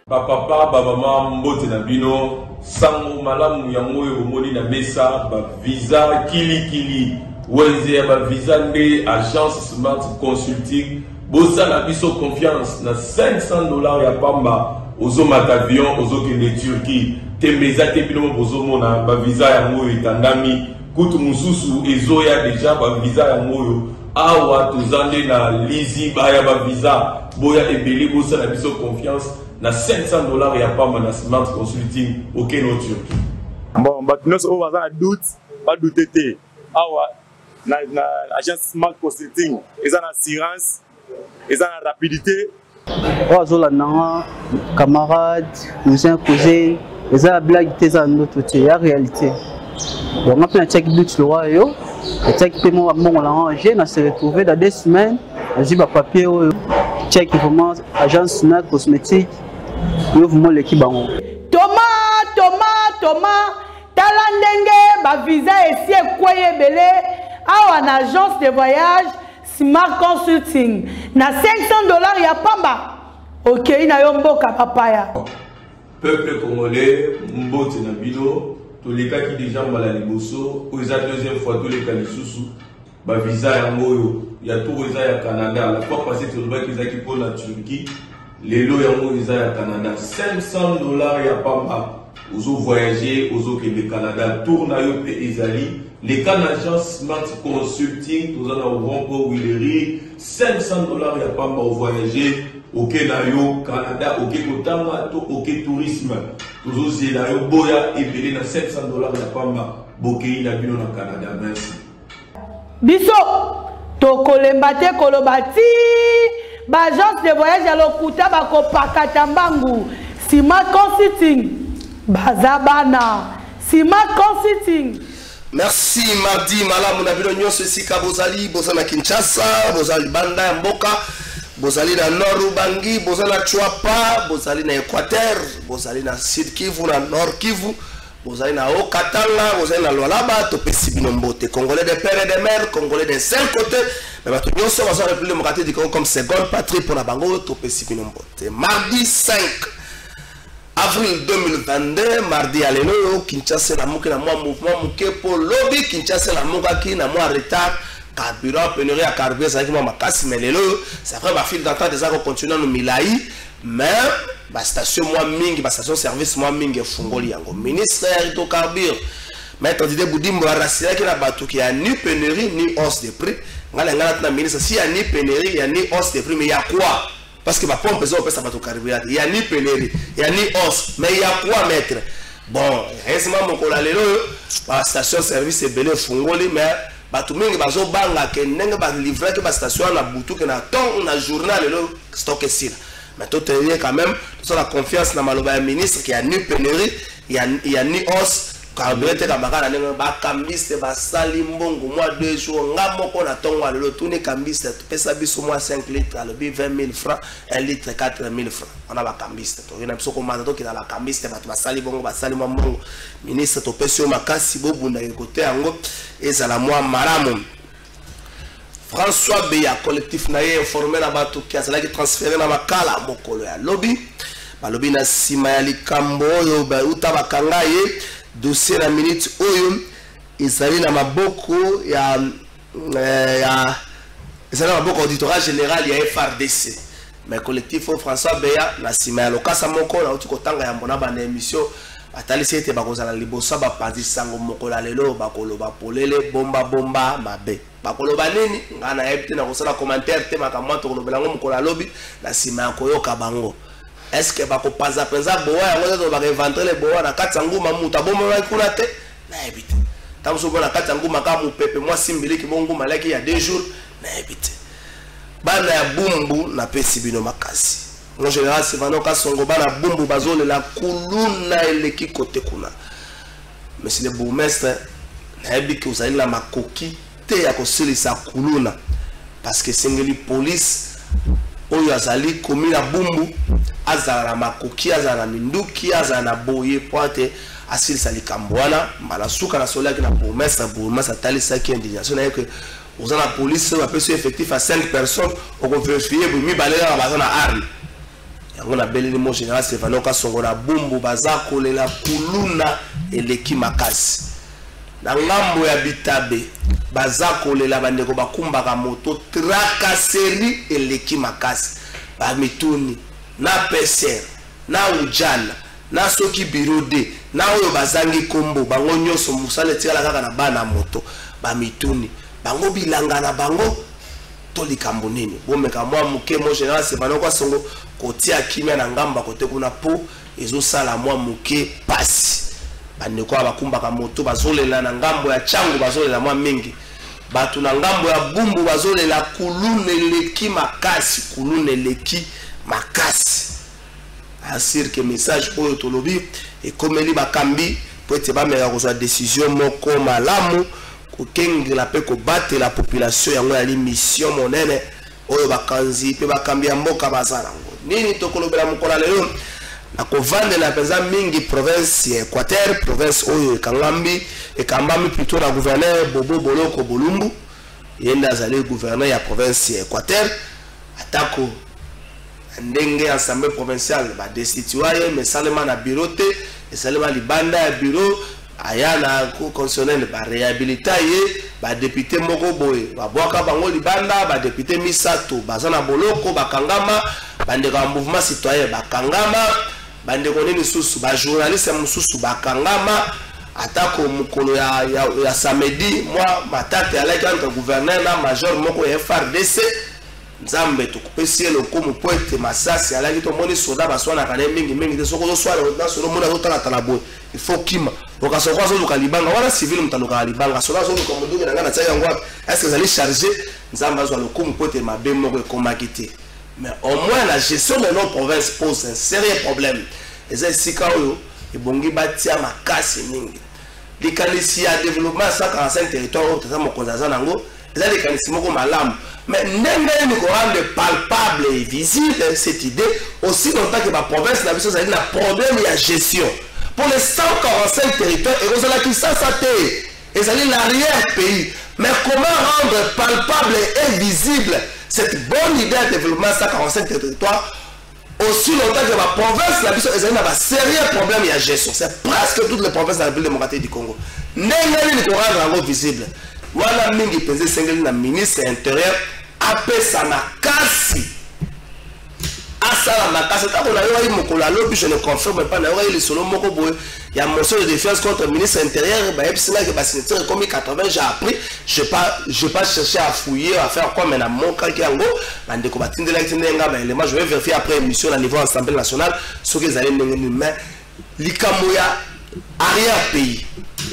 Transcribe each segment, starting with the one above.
Papa, maman, mbote na bino, sango malamu yango yo moni na mesa, ba visa kili, weze ba visa nde agence Smart Consulting, bosa na biso confiance na $500 ya pamba, ozo matavion, ozo kende Turquie, te meza te bino bozo mona, ba visa yango yo itandami, kutu mususu ezo ya deja ba visa yango yo, awa tozande na lizi baya ba visa, boya ebeli bosa na biso confiance, na $500 ya pas na Smart Consulting au Kenya Turquie. Bon, nous sommes en doute, pas douter. Na agence Smart Consulting, ils ont l'assurance, ils ont la rapidité. Camarades, cousins, cousines, ils ont la blague, ils ont notre côté, la réalité. Donc, on a un check but le roi, le check paiement, on l'a rangé, on s'est retrouvé dans 2 semaines, j'ai un papier, check vraiment agence Smart Cosmétique. Thomas, Talandenge, ba visa ici et quoi belé, à une agence de voyage Smart Consulting. Na $500 ya pamba. Ok, na yomboka papaya. Peuple congolais, mbote na bino, tous les cas qui déjà mal à liboso, aux deuxième fois tous les cas les sous, ba visa ya moyo, ya tout visa ya Canada, la fois passée tu le visa qui pour la Turquie. Les lots yango visa ya Canada, $500 ya pamba. Ozo voyager, ozo ke le Canada, tourne à yope ezali. Les Canadiens Smart Consulting, nous en avons pour Willery, $500 ya pamba au voyager. Ok nayo Canada, ok kotama, ok tourisme. Ozo zelayo boya ebele na $500 ya pamba. Bokei na bino na Canada, merci. Biso, tokolembate kolobati. Agence de voyage à l'Okuta bako pakatambangu Smart Consulting Bazabana Smart Consulting. Merci mardi malamu na bino nyonso esika bozali bozana Kinshasa bozali banda mboka bozali na Nord Ubangi bozali na Chwapa bozali na Équateur bozali na Sud Kivu na Nord Kivu bozali na Haut-Katanga bozali na Lualaba topesi bino mbote Congolais de père et de mère Congolais d'un seul côté. Mais bato nyonso bazo République démocratique du Congo comme seconde patrie pour la bango topesi bino mbote. Mardi 5 avril 2022 mardi à lelo Kinshasa na muke na mwa mouvement muke pour lobby Kinshasa la mukaki na mwa retard carburant pénurie à carburant ça qui mwa makasi mais lelo c'est vrai ba fil d'attente desako continuer no milai mais ba station moi mingi ba station service moi mingi fungoli yango ministre Rito Carburant maître Didier Boudimbo arasira ki na bato ki a ni pénurie ni hausse de prix ngala na ministre si ya ni pénurie ya ni hausse de prix mais ya quoi parce que ba pompe zo pesa bato carburant ya ni pénurie ya ni hausse mais ya quoi maître bon récemment mon kola lelo ba station service ebele fungoli mais bato mingi bazo banga ke ndenge ba livrer que ba station na butu que na temps na journal lelo stock sila. Mais tout est quand même, nous avons la confiance dans le ministre qui a ni pénurie, il y a ni hausse, carburant, camarade, ba cambiste, ba salimbongo, moi 2 jours, ngamoko na tongo, le tourner cambiste, pesa biso moi 5 litres, le bi 20 000 francs, 1 litre 4 000 francs. On a ba cambiste. Il y a un commandant qui a la cambiste, ba salibongo, ba salimbongo, ministre, to pesio makasi, bobu na côté ango, et ça la moi maramu. François Beya, collectif naye informé na bato qui a transféré na makala mokolo ya lobby. Ba lobby na sima ya likambo oyo ba uta bakanga ye dossier na minute oyo ezali na maboko ya ezali na maboko auditorat général ya FRDC. Mais collectif François Beya na sima ya lokasa moko na uti kotanga ya mbona ba na émission atalisi ete bakozala liboso ba panzi sango mokolo lelo bakoloba polele bomba mabe. Bakoloba nini ngana yebite na kosala commentaire te makamwa to kolobela ngo mokolo lobby na sima koyoka bango. Est-ce que bakopaza penza boa yango to bakevendre le boa na kati nguma muta bomba kuna te na yebite. Tamso bona kati nguma ka mupepe mwa simbili ki bongo malaki ya 2 jours na yebite. Bana ya bumbu na pesi bino makasi. En général c'est vraiment ka songo bana bumbu bazole la kuluna eleki kote kuna. Monsieur le bourgmestre na yebiki uzali la makoki te ya kosilisa kuluna parce que sengeli police oyo azali komi na bumbu azala na makoki azala na minduki azala na boye poate asilisa likambo wana mbala suka na solaki na bourgmestre atalisaki indignation naye que oza na police oyo apesi effectif à 5 personnes okovérifie bomi balela baza na arme yango na beleli mo général Stefano Kasongo na bumbu baza kolela kuluna eleki makasi na ngambo ya Bitabe baza kolela bandeko bakumbaka moto tracasserie eleki makasi bamituni na PCR na ujala na soki biro de na oyo bazangi kombo bango nyonso musale tikala kaka na bana moto bamituni bango bilanga na bango to likambo nini bomeka mwa muke mo général Stefano Kasongo kotia kimia na ngamba kote kuna po ezosala mwa muke pasi bandeko bakumbaka moto bazolela na ngambo ya changu bazolela mwa mingi batu na ngambo ya bumbu bazolela kulune leki makasi asir que message oyo tolobi et comme li bakambi po ete bameka kozwa décision moko malamu kokengela pe kobatela la population yango ya mission monene oyo bakanzi pe bakambi ya mboka bazala nini tokolobela mokola lelo na kovandela penza mingi province ya Equateur province oyo ekambami plutôt na gouverneur Bobo Boloko Bolumbu yenda azali gouverneur ya province ya Equateur atako ndenge assemblée provinciale ba destituer mais seulement na bureau te et seulement libanda ya bureau aya na cour constitutionnelle ba réhabiliter ba député moko boye ba boka bango libanda ba député misato bazana boloko bakangama bandeko ya mouvement citoyen bakangama bandeko nini susu ba journaliste mususu bakangama atako mukolo ya samedi moi matate alaki entre gouverneur na major moko ya FRDC nzambe tukupesi le komu poete masasi alaki to moni soda baswana kana mingi te soko zo swala na solo mona zo tala tala boy il faut kima okasoko zo luka libanga wala civil mtaluka libanga sola zo luka mudungi ngana tsaya ngwa est-ce que zali charger nzamba zo le komu poete mabe moko komakite mais au moins la gestion de nos provinces pose un sérieux problème eza sika oyo ebongi batia makasi mingi likanisi ya développement 145 territoires au tata mokonza nango eza likanisi moko malamu mais n'engagez nous rendre palpable et visible cette idée aussi longtemps que ma province n'a pas eu un problème de gestion. Pour les 145 territoires, et vous allez ça et vous allez l'arrière-pays. Mais comment rendre palpable et visible cette bonne idée de développement 145 territoires aussi longtemps que ma province n'a pas eu un sérieux problème de gestion. C'est presque toutes les provinces de la République démocratique du Congo. N'engagez nous rendre visible. Voilà mingi pensé sengeli na ministre intérieur apesa makasi asala makasi ta kona yo mokola lobi je ne confirme pas na yo le solo moko boy ya motion de défiance contre ministre intérieur ba epsina que ba signature comme 80 j'ai appris je pas chercher à fouiller à faire quoi mais na mon cas yango bande ko batindela tindenga ba élément je vais vérifier après émission à niveau assemblée nationale ce que allez ndenge mais likambo ya arrière pays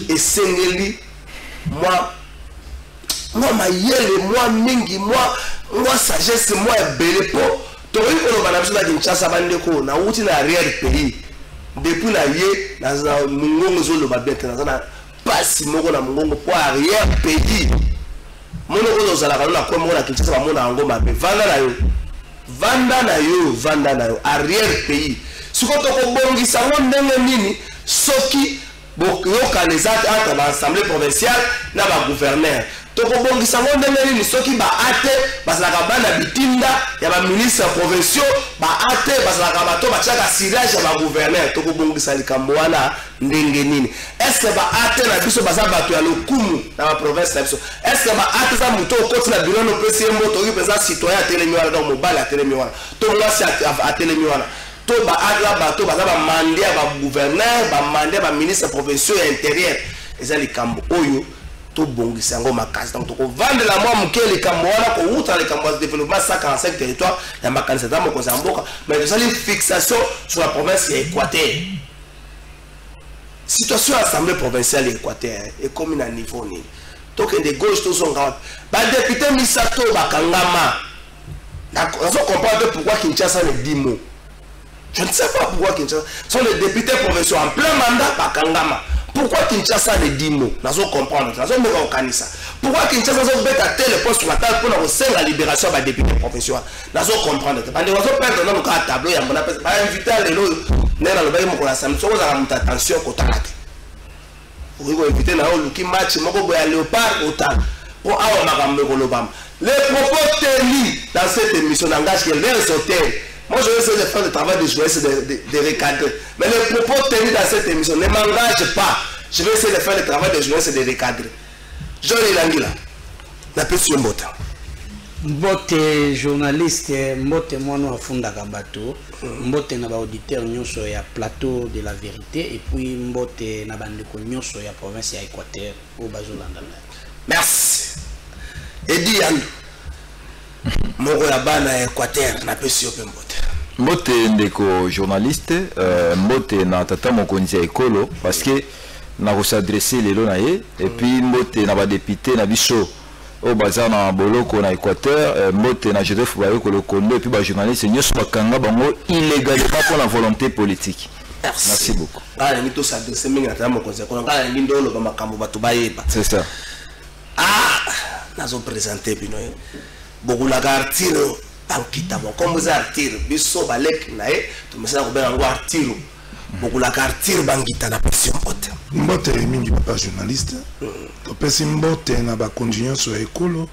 et sengeli moi mayele moi mingi moi sagesse moi belé po to iko na biso na Kinshasa bandeko na uti na arrière pays depuis na ye na mungongo zo lo babete na pasi moko na mungongo po arrière pays mono ko zala kana ko mo na Kinshasa ba mona ngo mabe vanda na yo arrière pays siko to ko bongisa ngo ndenge nini soki yokanisa entre l'assemblée provinciale na ba gouverneur toko bongisa ngo ndenge ni soki ba ate basalaka bana bitinda ya ba ministre provinciaux ba ate basalaka bato bachaka sirage ya ba gouverneur toko bongisa likambo wana ndenge nini est-ce que ba ate na biso basa bato ya lokumu na ba province na biso est-ce que ba ate za muto okoti na bureau no pesi moto ki pensa citoyen atelemi wana donc mobile atelemi wana to ngasi atelemi wana to ba ate bato basa ba mandia ba gouverneur ba mandia ba ministre provinciaux ya intérieur eza likambo oyo to bongisa ngo makasi donc to vendre la moi mukele kamwana ko uta le kamwa développement 145 territoires ya makanisa za moko za mboka mais nous allons fixation sur la province ya Équateur situation assemblée provinciale ya Équateur et comme na niveau ni to que de gauche to zonga ba député misato bakangama na on comprend pourquoi Kinshasa ne dit mot je ne sais pas pourquoi Kinshasa sont les députés provinciaux en plein mandat bakangama Pourquoi Kinshasa les 10 mots? Nous allons comprendre. Nous allons comprendre ça. Pourquoi Kinshasa a fait à tel poste sur la table pour nous la libération des députés professionnels? Nous allons comprendre. Nous allons perdre dans le tableau. Nous allons inviter les lots. Nous allons faire attention au temps. Vous allez inviter le match. Nous allons aller au parc au temps. Pour avoir les propos tenus dans cette émission n'engagent que les hôtels. Moi, je vais essayer de faire le travail de journaliste de recadrer. Mais les propos tenus dans cette émission ne m'engagent pas. Je vais essayer de faire le travail de journaliste de recadrer. Johnny Langila, la petite Mbote. Mbote journaliste, Mbote mono afunda kabato. Mbote na ba auditeur nyonso ya plateau de la vérité et puis Mbote na bandeko nyonso ya province ya Équateur au bazolanda. Merci. Edi Yandu. Moko ya bana Équateur na pesi open Mbote. Mbote ndeko journaliste, Mbote na tata mokonzi ya ekolo parce que na ko s'adresser lelo na ye et puis Mbote na ba député na biso au bazar na boloko na Équateur, Mbote na Joseph Bayoko le Kondo et puis ba journaliste nyoso bakanga bango illégalement pour la volonté politique. Merci beaucoup. Ah, ni to s'adresser minga tata mokonzi ko ngala ngindo lo ba makambo batu bayeba. C'est ça. Ah, nazo présenter bino. Beaucoup la gartiro bankita bon comme vous artiro biso balek nae to mesana ko benga ngo artiro. Beaucoup la gartiro bankita na pression Mbote. Mbote mingi papa journaliste. To pesi Mbote na ba conjugation so ekolo.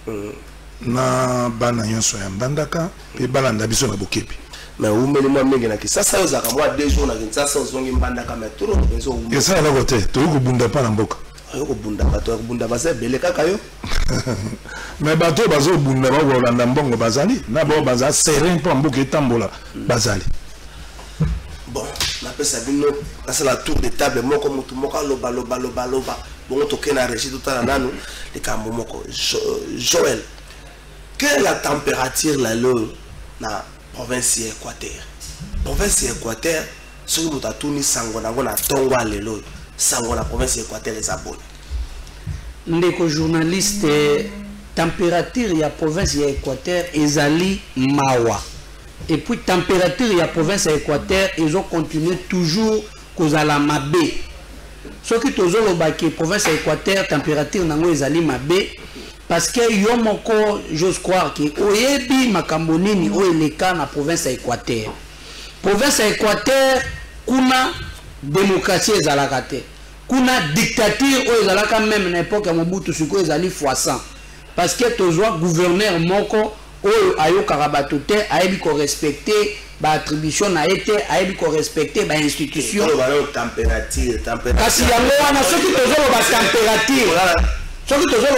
Na bana nyonso ya mbandaka pe balanda biso na bokepi. Mais umeli mwa mingi na kisasa yozaka mwa 2 jours na kisasa ozongi mbandaka mais turo benzo umeli. Esa la kote to ko bunda pa na mboka. Ayoko bunda bato bunda base bele kaka yo. Mais bato bazo bunda ba Rolanda mbongo bazali na bo baza serein pour mboka etambola bazali. Bon, na pesa bino c'est la tour de table moko mutu moko loba. Bon to kena régie tout à nanu les kambo moko Joël. Quelle est la température là na province Équateur? Province Équateur ce que muta tuni sango na ngona tongwa lelo. Sango la province Équateur les abonnés. Ndeko journaliste température ya province ya Équateur ezali mawa. Et puis température ya province ya Équateur ils ont continué toujours kozala mabe. Ce qui tozolo baki province ya Équateur température nango ezali mabe parce que yo moko j'ose croire que oyebi makambo nini o eleka na province ya Équateur. Province ya Équateur kuna démocratie ezalaka te. Kuna dictature o ezalaka même na époque ya Mobutu Seko ezali x100 parce que tozwa gouverneur moko o ayokaka bato te ayebi ko respecter ba attribution na ete ayebi ko respecter ba institution température kasi yango wana soki tozolo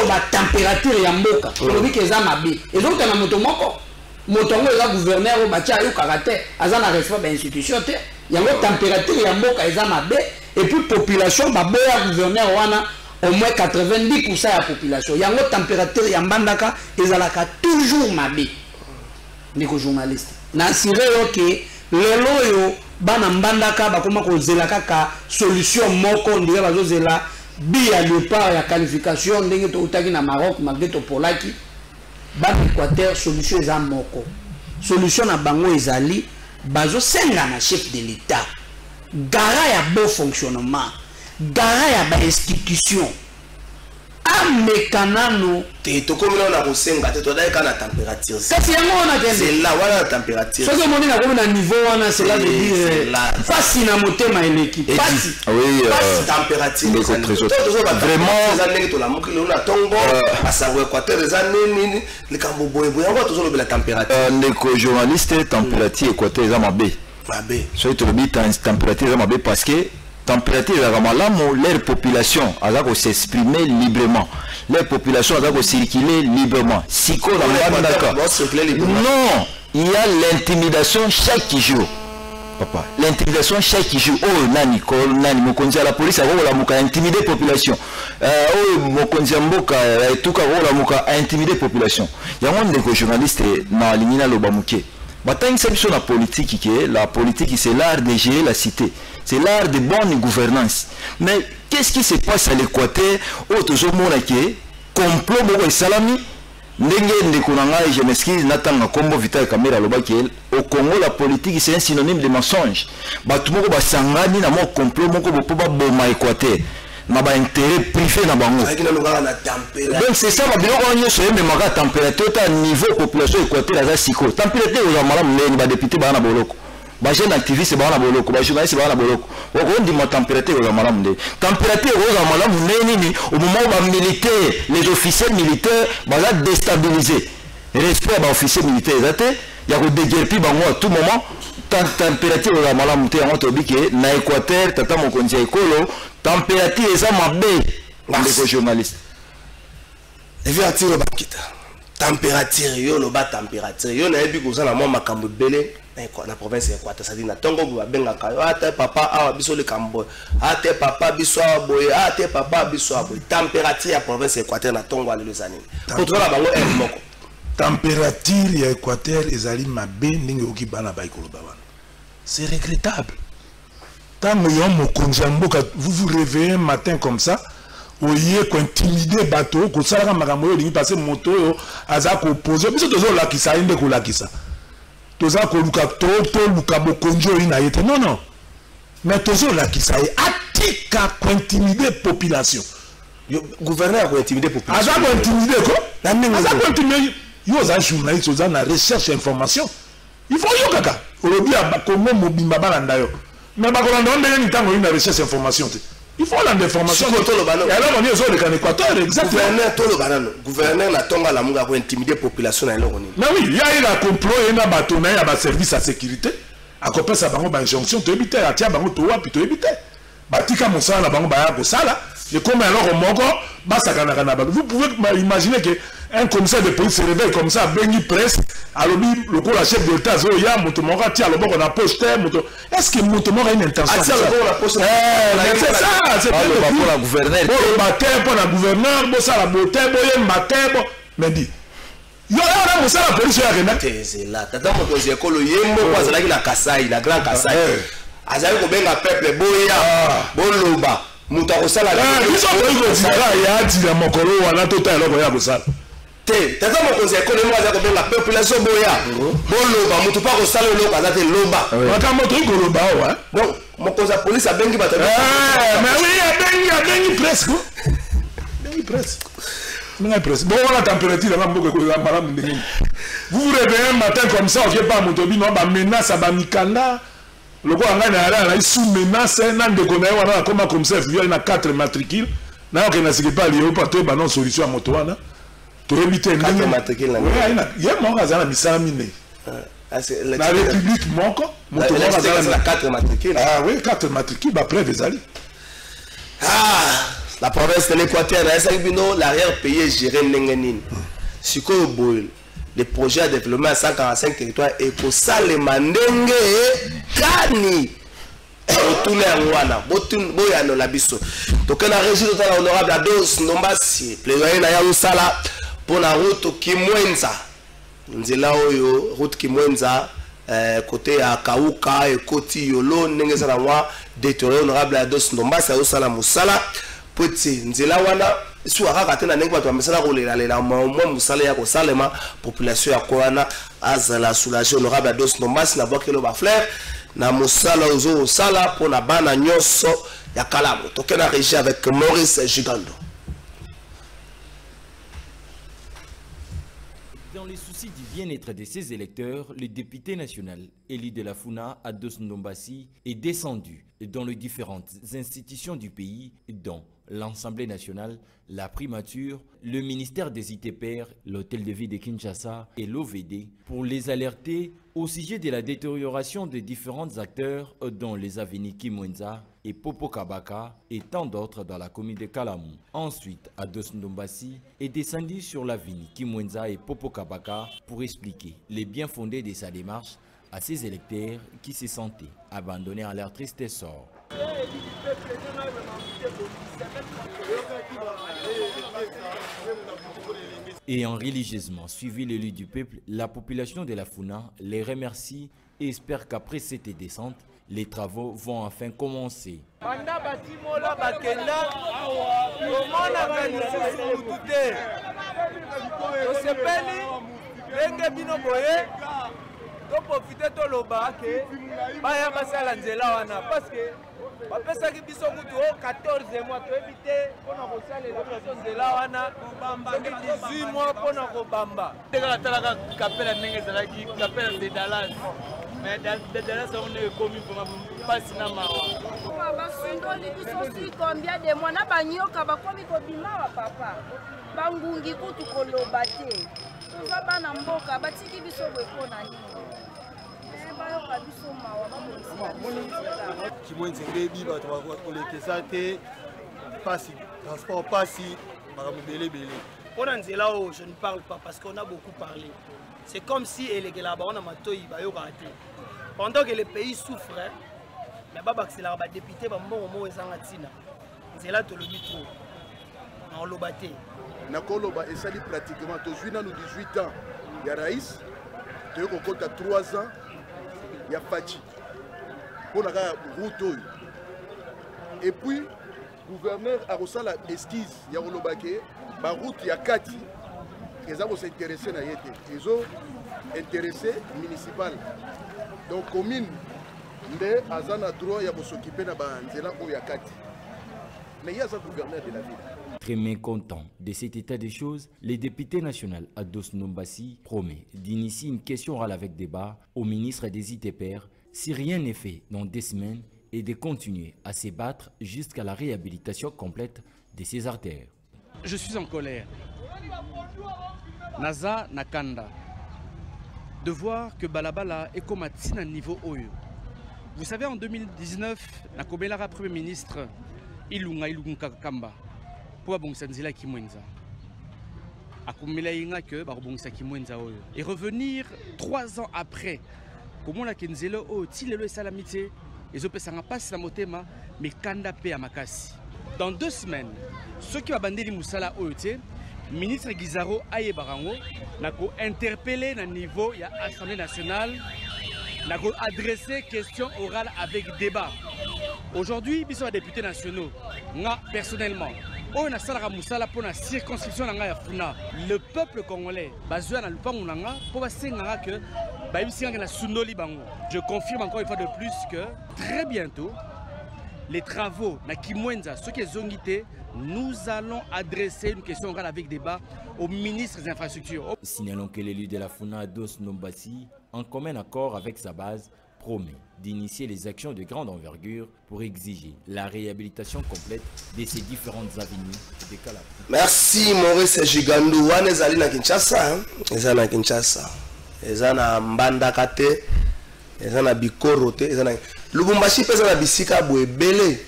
ba température ya mboka tolobi ke eza mabe ezokuta na moto moko moto ngo eza gouverneur o batia ayokaka te aza na respect ba institution te yango température ya mboka eza mabe et puis population baboya gouverneur wana au moins 90% ya population yango température ya mbandaka ezalaka toujours mabe. Ndeko journaliste na assuré yo ke lelo yo bana mbandaka bakoma ko zela kaka solution moko ndire bazozela bi ya léopard ya qualification ndenge to utaki na Maroc malgré to polaki ba Équateur solution eza moko solution na bango ezali bazo senga na chef de l'état gara ya bon fonctionnement gara ya ba institution amekanano te to comme na ko senga te to dai kana température kasi yango wana tende c'est là wana température soki moni na comme na niveau wana c'est là de dire face na motema eleki face oui température vraiment za to la mokilo na tongo asango Équateur za nini likambo boye yango to zo la température ndeko journaliste température Équateur za mabe so to bi température za mabe parce que température ya malamu leur population a s'exprimer librement leur population a circuler librement siko dans Mbandaka non il y a l'intimidation chaque jour papa l'intimidation chaque jour oh nani kol nani mokonzi la police a la muka intimider population oh mokonzi mboka etuka la muka intimider population yango ndeko journaliste na lingina loba muke batangisa biso na politique qui la politique c'est l'art de gérer la cité. C'est l'art de bonne gouvernance. Mais qu'est-ce qui se passe à l'Équateur? Toujours mon complot beaucoup salami. Je m'excuse, Nathan Kombo Vital Kamera au Congo la politique c'est un synonyme de mensonge. Batumoko basangani na mo complot moko bopoba boma Équateur. na ba intérêt privé na bango. Donc c'est ça ba biloko nyonso yembe maka température ta niveau population équateur za siko. Température aux malamu ndeni ba député ba na boloko. Ba jeune activiste ba na boloko, ba journaliste ba na boloko. On dit ma température aux malamu ndeni. Température aux malamu ndeni au moment où ba militaires, les officiers militaires ba za déstabiliser. Respect ba officiers militaires zate, ya ko déguerpi bango à tout moment. Température aux malamu ndeni on tobi ke na Équateur tata mokonzi ekolo température eza mabe ndeko journaliste. Evi atiro bakita. Température yo lo ba température yo na yebi ko sala mo makambo belé na province ya Équateur ça dit na tongo ba benga ka ate papa awa biso le kambo ate papa biso boye ate papa biso boye température ya province ya Équateur na tongo ale lezani pour la bango e moko température ya Équateur ezali mabe ndenge oki bana ba ikolo bana c'est regrettable. Tant que vous vous réveillez un matin comme ça, vous voyez qu'on intimide les bateaux, que ça va m'amener passer moto, aza ko poser, mais c'est toujours là qui ça, inde ko là qui ça. Toujours ko luka toto luka bokonjo ina yete. Non non. Mais toujours là qui ça, atika ko intimider population. Gouverneur ko intimider population. Aza ko intimider ko? Aza ko intimider. Yo za journaliste, yo za na recherche information. Il faut yo kaka. Olobi abakomo mobimba balanda yo. Mais il recherche information. Il faut l'information. Et alors on est aux Équateur, exactement. Gouverneur n'a pas la pour intimider la population. Mais oui, il y a eu un complot, il y a un bâtonnet, il y a un service à sécurité. À côté ça, il y a une injonction, tu habites, à tiens, puis tu habites. Batika Moussa, la banque Baya Gossala, et comme alors au Mogo, vous pouvez imaginer qu'un commissaire de police se réveille comme ça, Bengi Presse, alors le coup la chef de l'État, Zoya, Moutomora, tiens, le bon on a posté, est-ce que Moutomora a une intention? Ah, tiens, le bon on a posté. C'est ça, c'est pour la gouverneure. Pour le matin, pour la gouverneure, pour ça la beauté, pour le matin, mais dit. Yo là, Moussa, la police a remarqué. C'est là, t'as mon conseiller, le Yembo, c'est là qu'il a Kassai, la grande Kassai. Azali ko benga peuple boya boloba muta ko sala biso ko dira ya dira mokolo wana tota eloko ya kosala te tata mokonzi ekolo mo azali ko benga population boya boloba mutu pa ko sala eloko azate loba maka moto ko loba wa donc mokonzi police abengi bato mais oui abengi presque bengi presque bon, la température, vous vous réveillez un matin comme ça, ok, pas mon tobi, non, menace à Mikanda. Le quoi, on a sous menace, on a comme ça, il y a 4 matricules. Non, on n'a pas lié, pas de bonne solution à moto. Tu as évité 4 matricules. Il y a mon gars, la République, mon corps, la 4 matricules. Ah oui, 4 matricules, après les alliés. Ah! La province de l'Équateur, l'arrière-pays est géré Nengenin. Siko Boil, les projets de développement à 145 territoires et pour ça les mandenge Kani. Retourner à Rwanda, Boyano Labiso. Donc on a régi total honorable à Dos Nombasi, plaidoyer na Yaousala pour la route Kimwenza. Nzela Oyo, route Kimwenza, côté à Kauka et Koti Yolo, Nengezana Wa, détouré honorable à Dos Nombasi, Yaousala Moussala. Petit nzela wana su akaka na nengi bato bamesala kolela lela mwa musala ya kosalema population ya koana azala soulager honorable à Dos Nombasi na bokelo ba frère na musala ozo sala pour na bana nyoso ya kalamu tokena régie avec Maurice Gigando. Dans les soucis du bien-être de ses électeurs, le député national élu de la Funa à Dos Nombasi est descendu dans les différentes institutions du pays, dont l'Assemblée nationale, la primature, le ministère des ITPR, l'hôtel de ville de Kinshasa et l'OVD, pour les alerter au sujet de la détérioration des différents acteurs, dont les avenues Kimwenza et Popo Kabaka et tant d'autres dans la commune de Kalamu. Ensuite, à Dos Nombasi, est descendu sur l'avenue Kimwenza et Popo Kabaka pour expliquer les biens fondés de sa démarche à ses électeurs qui se sentaient abandonnés à leur triste sort. Ayant religieusement suivi l'élu du peuple, la population de la Funa les remercie et espère qu'après cette descente, les travaux vont enfin commencer. Donc profiter de l'oba que baya basala nzela wana parce que bapesaki biso kutu 14 mois toyebite mpona kosalela biso nzela wana 18 mois mpona kobamba tekala talaka kapela ndenge ezalaki kapela de Dallas mais de Dallas on est commis pour pasi na mawa basungoli biso si combien de mois na banyoka bakomi kobima papa bangungi kutu koloba te toza bana mboka batiki biso bweko na nini bayoka biso mawa bamonisa kimwenzi ngebi bato bakolekesa te pasi transport pasi makambo belebele mpona nzela oyo je ne parle pas parce qu'on a beaucoup parlé. C'est comme si elekela baona matoyi bayokaka te pendant que le pays souffre mais babakisela badepute bambongo moko ezanga ntina nzela tolobi trop naoloba te nakoloba esali pratiquement tozwi nanu 18 ans ya rais toye kokota 3 ans ya faci mpona kaka route oyo et puis gouverneur akosala esquisse ya koloba ke baroute ya kati eza kosinteresse na ye te ezo intéressé municipal donc commune nde aza na droit ya kosokipe na banzela oyo ya kati mais ye aza gouverneur de la ville. Très mécontent de cet état des choses, le député national Ados Nombassi promet d'initier une question orale avec débat au ministre des ITPR si rien n'est fait dans 2 semaines et de continuer à se battre jusqu'à la réhabilitation complète de ces artères. Je suis en colère. Naza Nakanda. De voir que Balabala est comme à un niveau haut. Vous savez, en 2019, Nakobelara Premier ministre Ilunga Kamba. Pour abongisa nzela kimwenza akumela inga que babongisa kimwenza oyo et revenir 3 ans après comment la kenzela o tilelo salamité les opesanga passe na motema mais kanda pe amakasi dans 2 semaines ceux qui va bandeli musala oyo te ministre Gizaro aye barango nako interpeller na niveau ya Assemblée nationale nako adresser question orale avec débat. Aujourd'hui biso les députés nationaux nga personnellement on a salaka musala pour la circonscription na ya Funa. Le peuple congolais bazwa na lupango nanga pour basenga que bayisinga na sundoli bango. Je confirme encore une fois de plus que très bientôt les travaux na Kimwenza ceux qui ont quitté nous allons adresser une question orale avec débat au ministre des infrastructures. Signalons que l'élu de la Funa Ados Nombassi en commun accord avec sa base promet d'initier les actions de grande envergure pour exiger la réhabilitation complète de ces différentes avenues de Kalab. Merci Maurice Gigandou. Wana ezali na Kinshasa, eza na Kinshasa. Eza na Mbandaka te, eza na Bikoro te, eza na Lubumbashi pesa na bisika boebele.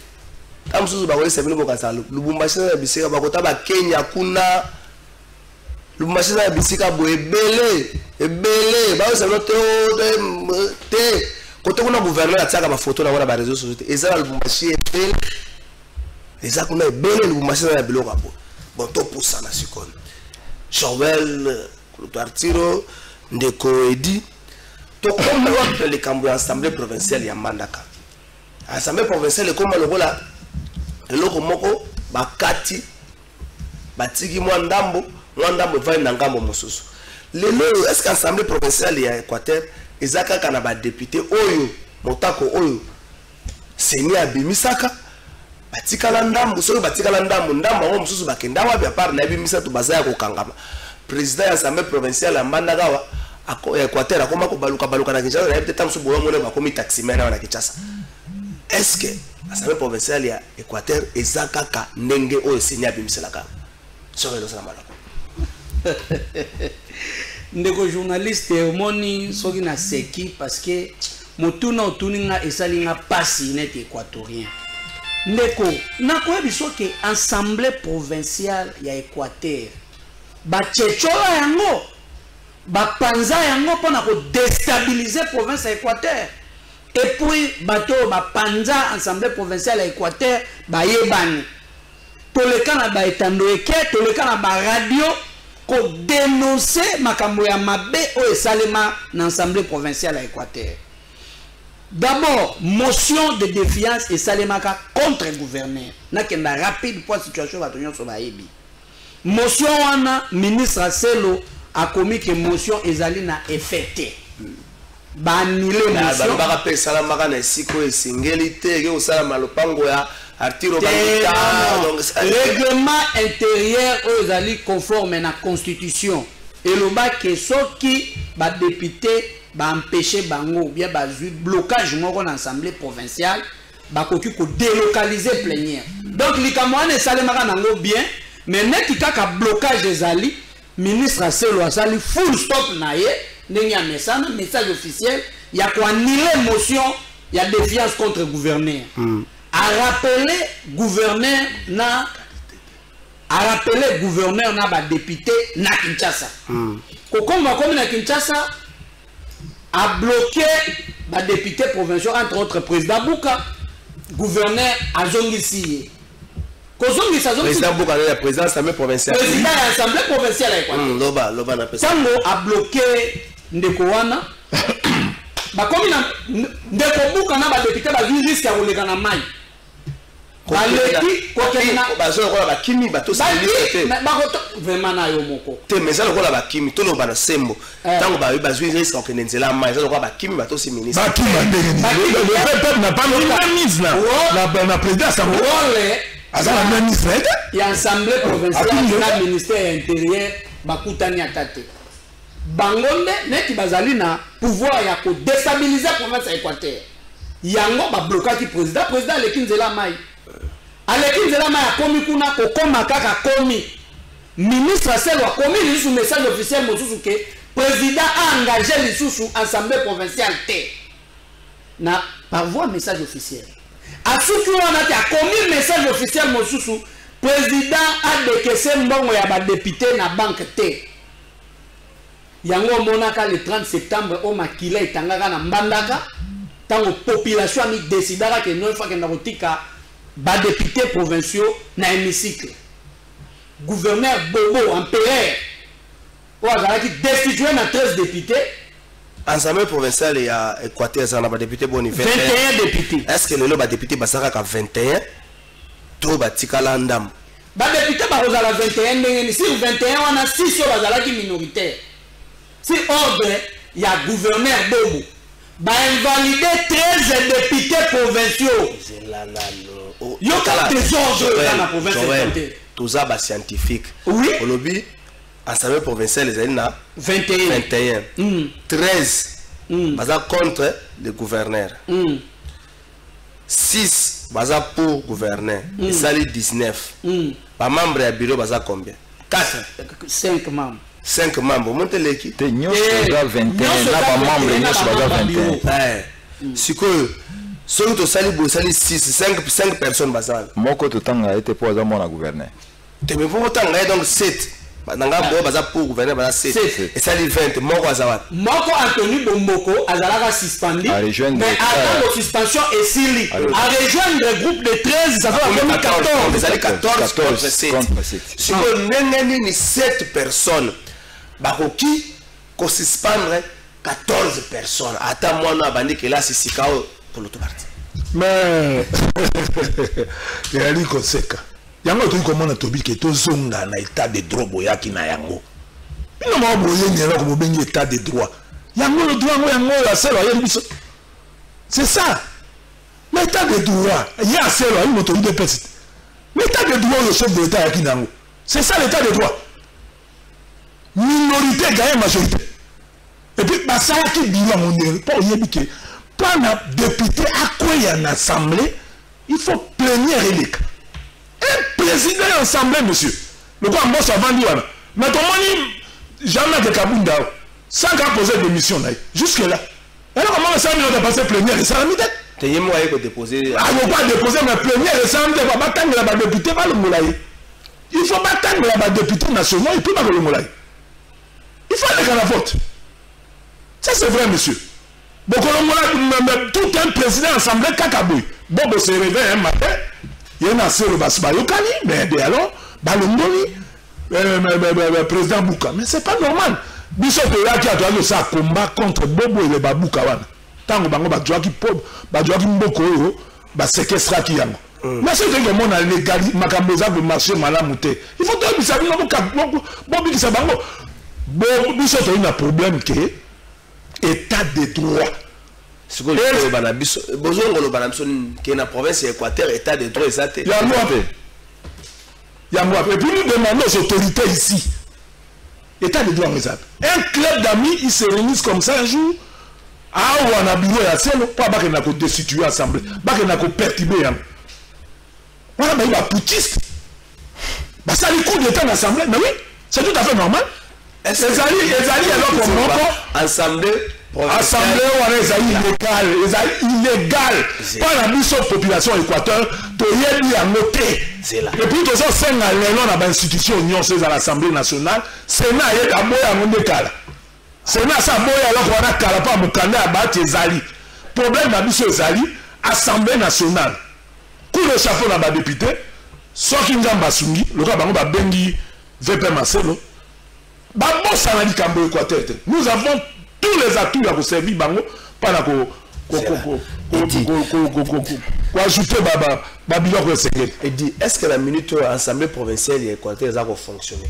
Tamsusu ba kolesa bino bokasa Lubumbashi na bisika bakota ba Kenya kuna. Lubumbashi na bisika boebele, ebele, ba kolesa te. Quand on a gouverné à Tsaka, ma photo dans les réseaux sociaux, et ça, le Bumbashi est belle. Et ça, on a belle, le Bumbashi est belle. Bon, tout pour ça, c'est comme Chauvel, Artiro, Ndeko Edi. Tout comme les Cambouis, l'Assemblée provinciale, il y a Mandaka. L'Assemblée provinciale, comme le Rola, le Loko, Bakati, Batigi Mwandambo, Mwandambo, Vainangambo, Mosusu. Est-ce que l'Assemblée provinciale, il y a Équateur? Ezaka kana ba député oyo motako oyo seni abimisaka batikala ndambo so batikala ndambo ndambo mususu bakenda wa bya par na bimisa to bazaya ko kangama président ya Assemblée provinciale ambanda gawa ako Équateur akoma ko baluka na Kinshasa na peut-être tamsu boyo ngone bakomi taximena na Kinshasa. Est-ce que Assemblée provinciale ya Équateur ezaka ka ndenge oyo seni abimiselaka sokelo sana malako. Ndeko journaliste moni soki na seki parce que motuna otuninga esalinga pasi net équatorien. Ndeko nakoye biso ke assemblée provinciale ya Équateur ba tchechola yango ba panza yango pona ko déstabiliser province ya Équateur et puis bato ba panza assemblée provinciale ya Équateur ba yebani toleka na ba etandoeke toleka na ba radio ko dénoncer makambo ya mabe o esalema na assemblée provinciale à Équateur. D'abord, motion de défiance esalemaka contre le gouverneur. Na kenda rapide pour situation ba tonyo so ba yebi. Motion wana ministre Selo a commis que motion ezali na effecté. banile motion ba rappel salamaka na siko esengeli te ke osala malopango ya Arturo Bakita donc règlement intérieur aux ali conforme na constitution et le bas que soki ba député ba empêcher bango bien ba blocage moko na assemblée provinciale ba koki ko délocaliser plénière donc likamwana salemaka nango bien mais neti kaka blocage ezali ministre aselo asali full stop na ye ndenge ya message officiel ya ko annuler motion ya défiance contre gouverneur a rappeler gouverneur na ba député na Kinshasa kokoma comme na Kinshasa a bloqué ba député provinciaux entre autres président Bouka gouverneur azongisi président Bouka la présidence assemblée provinciale président de l'assemblée provinciale loba na tango a bloqué ndeko wana ba komi na ndeko Bouka na ba député ba risque ya koleka na mai baleki kokena bazo kola ba kimi bato similité ba koto vraiment na yo moko te mais ça kola ba kimi to lo bana sembo tango ba risque okende nzela mai ça kola ba kimi bato similité ba kimi le peuple n'a pas mise là na présidence ça rôle azala ministre et assemblée provinciale na ministère intérieur bakutani atate bangonde neti bazali na pouvoir ya ko déstabiliser province ya Équateur yango ba blocaki président lekinzela mai alekinzela mai akomi kuna kokoma kaka komi ministre aselo akomi lisusu message officiel mosusu ke président a engagé lisusu assemblée provinciale te na par voie message officiel asuki wana ti akomi message officiel mosusu président a décaissé mbongo ya ba député na banque te yango monaka le 30 septembre o makila etangaka na mbandaka tango population ami décidera que non fois que na kotika ba député provinciaux na hémicycle gouverneur Bobo empereur o azalaki destitué na 13 députés assemblée provinciale ya Équateur ça na ba député boni 21 députés est-ce que le ba député basaka ka 21 to batikala ndam ba député ba rozala 21 ndenge sur 21 wana 6 yo bazalaki minoritaire si ordre ya gouverneur Bobo ba invalider 13 députés provinciaux yo ka désordre dans la province de tous ba scientifique oui olobi assemblée provinciale les na 21 13 baza contre le gouverneur 6 baza pour gouverneur et sali 19 ba membre ya bureau baza combien 5 membres 5 membres monte leki te nyoso baza 21 na ba membre nyoso baza 21 sikoyo soki tosali boye osali 5 personnes basala moko totanga ete po aza mwana gouverneur te me po otanga ye donc 7 nanga boye baza pour gouverneur baza 7 esali 20 moko aza wana moko Anthony Bomboko azalaka suspendu mais avant la suspension esili a rejoindre le groupe de 13 ça fait 14 esali 14 contre 7 sikoyo ndenge nini 7 personnes bakoki kosuspendre 14 personnes ata mwana abandi kelasi sikao pour l'autre partie mais yali koseka yango toyi komona tobi ke tozonga na état de droit boyaki na yango bino mwa boye nyela ko bobengi état de droit yango le droit yango ya selo ya biso c'est ça l'état de droit ya selo ya moto de peste l'état de droit le chef de l'état yaki nango c'est ça l'état de droit minorité gagne majorité et puis basalaki bilan mondial pour yebike pour un député à quoi il y a une assemblée il faut plénière élect un président assemblée monsieur le quoi moi ça vendu là mais comment jamais de Kabunda sans qu'à poser démission là jusque là alors comment ça minutes de passer plénière et ça la mitette te yemo aye ko déposer ah on pas déposer mais plénière et ça mitette pas tang la député pas le moulaye il faut pas tang la député national il peut pas le moulaye il faut aller à la vote ça c'est vrai monsieur beaucoup de tout un président assemblée Kakaboui Bobo se réveille un matin il y a un seul basbayokani mais alors balongoli président Bouka mais c'est pas normal biso pe yaki atwa ça combat contre Bobo et le Babouka wana tango bango bajoaki mboko oyo basekestra ki yango mais c'est que mon légali makambo za marché malamu te il faut que bisa bino bobikisa bango biso to ina problème que état de droit. Ce que le Banabiso, besoin de Banabiso qui est dans la province Équateur, état de droit, ça Il y a moi. Et puis nous demandons aux autorités ici, état de droit, un club d'amis, ils se réunissent comme ça un jour. Ah, on a bureau à ciel, pas qu'il n'a pas destitué l'Assemblée, pas qu'il n'a pas perturbé. Voilà, mais il va putiste. Bah, ça les coups d'état dans l'Assemblée, mais oui, c'est tout à fait normal. Est-ce que les alliés alors qu'on Assemblée, on est illégal. Pas la mission de population Équateur, tu y a noté. Et puis, tout ça, c'est dans l'institution union, c'est à l'Assemblée nationale, Sénat est à Boya Mondekala. Sénat, ça Boya alors qu'on a Kalapa Moukanda à battre les alliés. Problème de la mission des alliés, Assemblée nationale. Coup de chapeau dans les députés, soit qui nous a basungi, le cas de Bengi, VP Marcelo, nous avons tous les atouts pour servir Bango, pas la ajouter et dit, est-ce que la minute Assemblée provinciale et Équateur a fonctionné?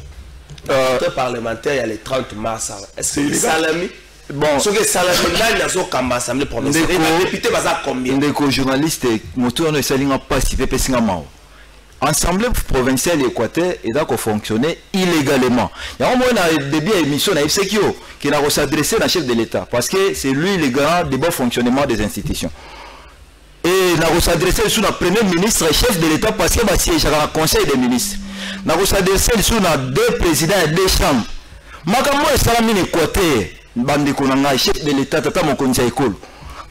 Le parlementaire, il y a les 30 mars. Est-ce que Salami? Bon, ce que Salami là, il y a son Assemblée provinciale. Les députés, ils ont combien? Les journalistes, moto ne s'aligne pas si peu pessimement. Assemblée provinciale Équateur et donc fonctionner illégalement. Il y a un moment dans début de l'émission qui a s'adressé à chef de l'État parce que c'est lui le garant du bon fonctionnement des institutions. Et il a s'adressé sur le premier ministre et chef de l'État parce qu'il siège dans le conseil des ministres. Il a s'adressé sur les deux présidents et deux chambres. Makambo et Salami Équateur, Bandekonanga, chef de l'État, Tata Mokonza Ekolo.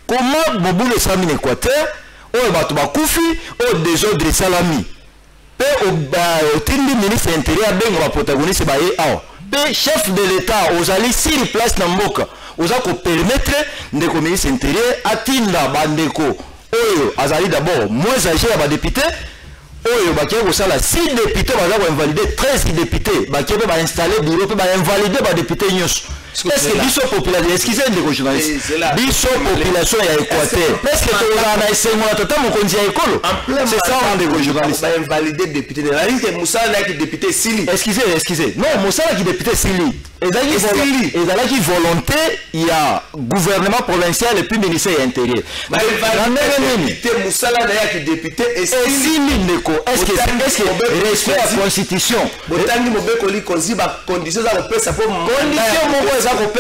Comment Boboule Salami Équateur, ou Batouba Koufi, ou désordre Salami. Au tindi ministre intérieur bengo protagoniste ba pe chef de l'État aux alliés sur place na mboka oza ko permettre ndeko ministre intérieur atinda bandeko oyo azali d'abord moins âgé ya ba député oyo ba keko sala 6 députés ba za invalider 13 députés ba keko ba installer bureau pe ba invalider ba député nyos. Est-ce que biso population, excusez les journalistes, biso population ya Équateur, est-ce que tu as essayé de tata mokonzi ya ekolo? C'est ça on des journalistes. Ba invalider député. La liste Moussa là qui député Sili. Excusez. Non, Moussa là qui député Sili. Et là qui volonté, il y a gouvernement provincial et puis ministère intérieur. Ba député Moussa là qui député et Sili ndeko. Est-ce que respect à la constitution? Botangi mobeko li konzi ba conditions za ko pesa pour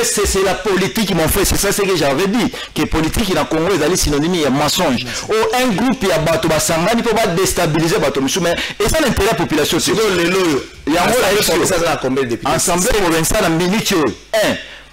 c'est la politique qui m'ont fait, c'est ça ce que j'avais dit, que politique in a Congo est synonyme de mensonge. Ou un groupe ya bato basangani pour déstabiliser bato mais et ça l'intérêt de la population. C'est le loyo. Il y a un combien de députés? Assemblée provinciale en minute 1.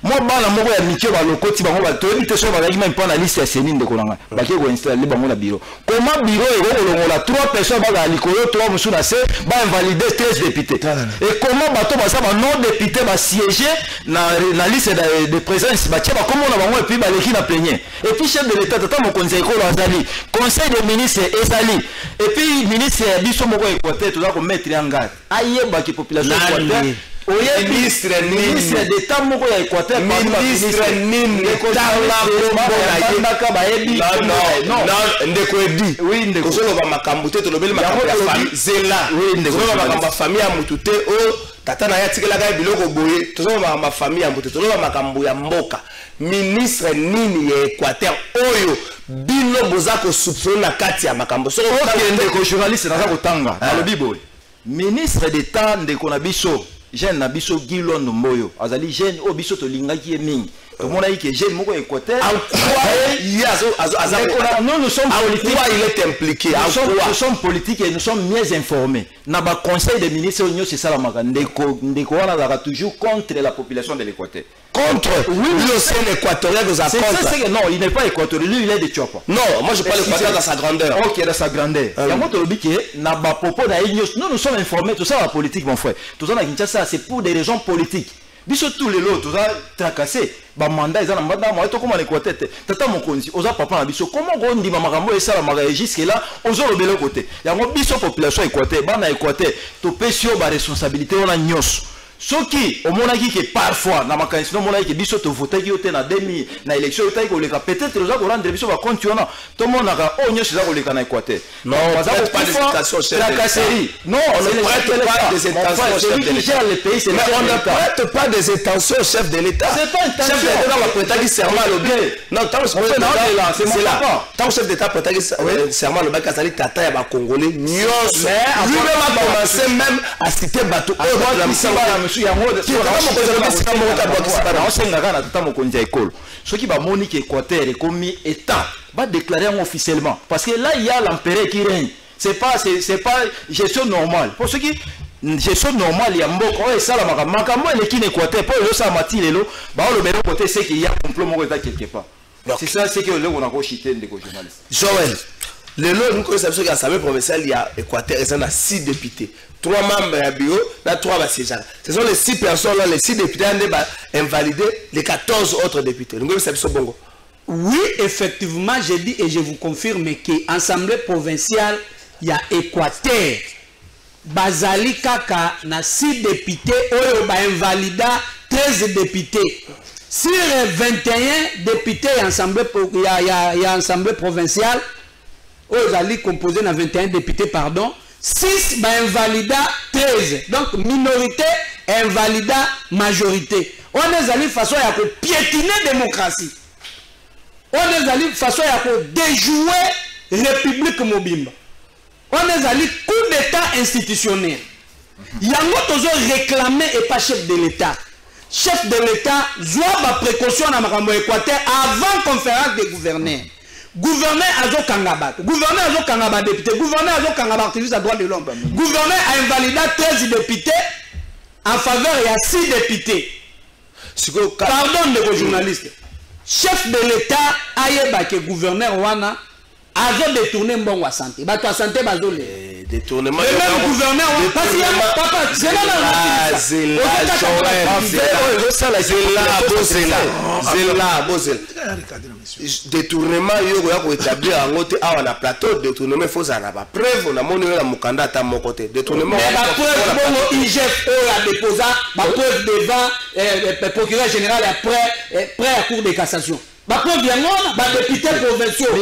Moi bana moko ya mikio ba lokoti bango ba toyebi te so ba gaki même pas na liste ya Sénine de Kolanga. Ba ki ko installer bango na bureau. Comment bureau et kolongola 3 personnes ba likolo 3 musu na se ba invalider 13 députés. Et comment bato ba sa ba non député ba siéger na liste de présence ba tia ba comment na bango et puis ba leki na plénière. Et puis chef de l'État tata mon conseil ko azali. Conseil des ministres ezali. Et puis ministre biso moko Équateur to za ko mettre en garde. Ayeba ki population Équateur ministre d'État moko ya Équateur ministre nini ndeko edi kozoloba makambo te tolobeli makambo ya famille zela tozoloba makambo ya famille ya mutu te oyo tata na ye atikelaka biloko boye tozoloba makambo ya famille ya mutu tozoloba makambo ya mboka ministre nini ya Équateur oyo bino boza kosoupçonner na kati ya makambo soko ndeko journaliste naza kotanga alobi boye ministre d'État ndeko na biso jeune Nabiso Gilon Mboyo azali jeune obiso to lingaki mingi to mona yike jeune moko Équateur nous sommes politiques, il est impliqué nous sommes politiques et nous sommes mieux informés na ba conseil des ministres union c'est ça la maka ndeko wana za toujours contre la population de l'Équateur contre lui aussi l'équatorien nous a contre non il n'est pas équatorien lui il est de Tchoapa non moi je parle l'équateur dans sa grandeur ok dans sa grandeur il y a moto lobiki na ba popo na nous sommes informés tout ça la politique mon frère tout ça na Kinshasa c'est pour des raisons politiques biso tous les lots tout ça tracassé ba mandat ils en mandat moi to comme l'Équateur tata mokonzi oza papa na biso comment gondi ba makambo et ça la mara jusque là ozo lobelo côté il y a biso population Équateur ba na Équateur to pesio ba responsabilité on a nyos soki omonaki ke parfois na makanisi no monaki ke biso to votaki yote na demi na élection yote ko leka peut-être oza ko rendre biso ba compte yona to monaka onyo siza ko leka na Équateur non pas des intentions chef non on ne prête pas des intentions chef de l'État le pays c'est on ne prête pas des intentions chef de l'État c'est pas intention chef de l'État va prêter serment le bien non tant c'est là tant chef d'État prêter serment le bac azali tata ya ba congolais nyonso lui-même a commencé même à citer bateau la mission monsieur yango osengaka na tata mokonzi ya ekolo soki bamoni ke Équateur ekomi état va déclarer officiellement parce que là il y a l'empereur qui règne c'est pas gestion normale pour ceux qui gestion normale ya mboka oyo esalamaka makambo eleki na Équateur mpo ezosala mati lelo baolobela côté c'est qu'il y a complot moko eza quelque part c'est ça c'est que oleko nako chite ndeko journaliste Joël lelo nous connaissons que l'Assemblée provinciale il y a Équateur et ça a 6 députés 3 membres à bio, là 3 siégeants. Ce sont les 6 personnes là, les 6 députés ont invalidé les 14 autres députés. Oui, effectivement, j'ai dit et je vous confirme qu'Assemblée provinciale, il y a Équateur. Bazali Kaka, na 6 députés, Oyo ba invalida 13 députés. Sur 21 députés, il y a Assemblée provinciale, Oyo Zali composé na 21 députés, pardon. 6 bah invalida 13 donc minorité invalida majorité on est allé façon à piétiner démocratie on est allé façon à déjouer république mobimba on est allé coup d'état institutionnel yango tozo réclamer et pas chef de l'état zoa ba précaution na makambo Équateur avant conférence des gouverneurs. Gouverneur Azo Kangabat, gouverneur Azo Kangabat député, gouverneur Azo Kangabat activiste à droit de l'homme, gouverneur a invalidé 13 députés en faveur il y a 6 députés. Pardon de vos journalistes. Chef de l'État a que gouverneur Wana Azo détourné mbongo santé. Bato à santé bazole. Détournement. Le même gouverneur parce qu'il y a papa, c'est là détournement yo ko établir en côté à la plateau détournement faut ça na ba preuve on a moni la mukanda ta mon côté détournement mais la preuve bon IGF a déposé ma preuve devant procureur général après prêt à cour de cassation ma preuve bien non ba député provinciaux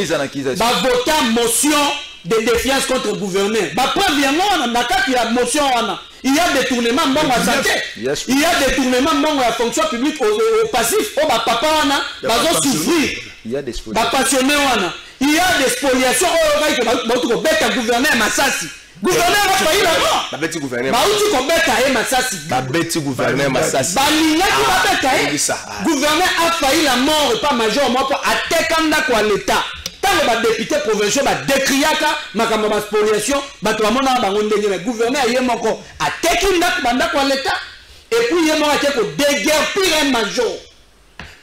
ba voter motion de défiance contre le gouverneur. Bah preuve bien non, na kati ya motion wana. Il y a détournement mbongo à santé. Il y a détournement mbongo à fonction publique au passif. Oh bah papa wana, bazo souffrir. Il y a des spoliations. Bah passionné wana. Il y a des spoliations. Oh right que bato beta gouverneur Masasi. Gouverneur a failli là-bas. Ba beti gouverneur. Ba uti ko beta e Masasi. Ba beti gouverneur Masasi. Ba linga ki ba beta e. Gouverneur a failli la mort et pas major moi pour atekanda kwa l'état. Les députés provinciaux décriaka makambo ba spoliation bato bamona bango ndenge na gouverneur yemoko atekinda banda kwa l'état et puis yemoko ateko déguerpir un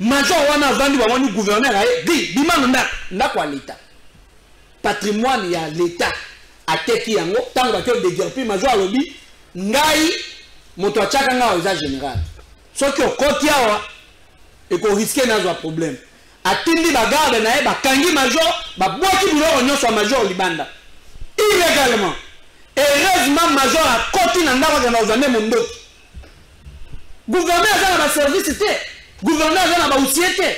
major wana vandi bamoni gouverneur aye di bimano nda kwa l'état patrimoine ya l'état ateki yango tango bateko déguerpir major alobi ngai moto achaka nga oza général soki okoti awa eko risquer nazo problème atindi bagarde na ye bakangi major babwaki biloko nyonso ya major libanda illégalement heureusement major akoti na ndako akenda kozambe mondoki gouverneur aza na baservice te gouverneur aza na bahusie te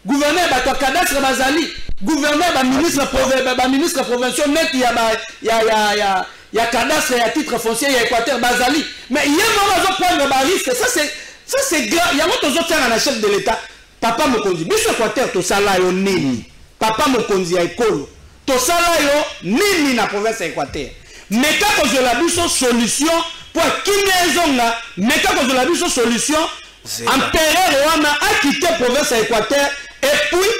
gouverneur bato ya cadastre bazali gouverneur baministre provinciaux neti ya cadastre ya titre foncier ya Équateur bazali mais ye moko azoprendre barisque ça c'est grave yango tozotianga na chef de l'état papa mokonzi biso Équateur tosala yo nini papa mokonzi ya ekolo tosala yo nini na province ya Équateur meka kozela biso solution pour kimia ezonga meka kozela biso solution empereur wana a quitté province ya Équateur et puis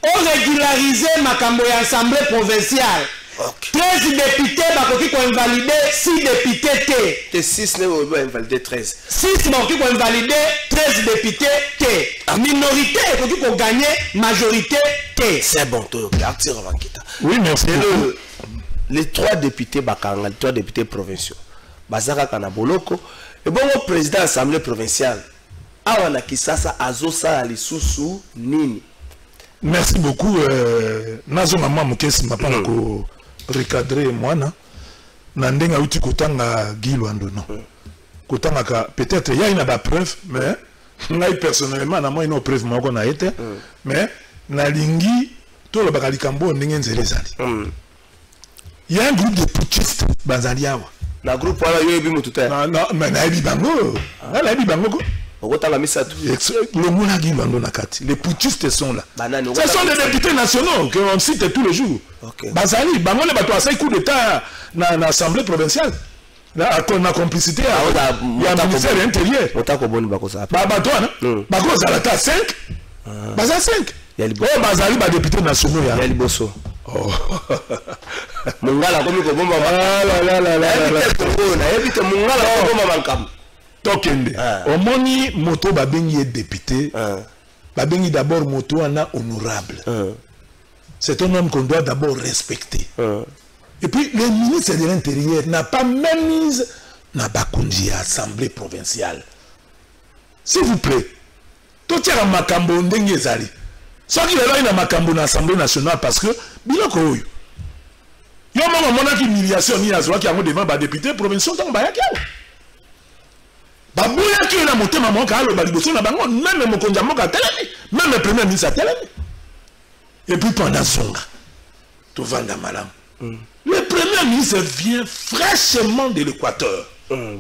on régulariser makambo ya assemblée provinciale. 13 députés bakoki ko invalider 6 députés te 6 ne va invalider 13 6 bakoki ko invalider 13 députés te minorité ekoki ko gagner majorité te c'est bon to partir avant kita oui merci les 3 députés bakanga les 3 députés provinciaux bazaka kana boloko et bon le président de l'assemblée provinciale awana kisasa azosa lisusu nini. Merci beaucoup nazo mama mukesi mapana ko recadrer mwana na ndenga uti kotanga Gilwandono peut-être il y a une preuve, mais moi personnellement, il y a une preuve qu'on a été, mais na lingi tout le bagalikambo n'ingen zelezali. Il y a un groupe de putschistes bazaliawa. Na groupe wala yo ebi mututa. Non, mais na ebi bango. Na ebi bango ko. Okotala misatu. Le mona gi bango na kati. Les putschistes sont là. Ce sont des députés nationaux que on cite tous les jours. Bazali bango le bato asai coup d'état na assemblée provinciale. Na complicité il y a un ministère intérieur. Otako boni bakosa. Ba bato na. Bakosa la ta 5. Baza 5. Oh bazali ba députés nationaux ya. Ya liboso. Oh. Mungala komi ko bomba évite mungala ko bomba bankam. Tokende. Omoni moto ba bengi député. Ba bengi d'abord moto ana honorable. C'est un homme qu'on doit d'abord respecter. Et puis le ministre de l'Intérieur n'a pas même mise na bakundi à assemblée provinciale. S'il vous plaît. Totiara makambo ndenge ezali. Soit qu'il est là dans Makambo dans l'Assemblée nationale parce que biloko oyo. Yo mama mona ki humiliation ni azwa ki yango devant ba député provincial tant ba yaki. Ba boya ki na motema moka alo ba liboso na bango même mokonja moka telemi, même le premier ministre telemi. Et puis pendant songa to vanda malam. Le premier ministre vient fraîchement de l'Équateur.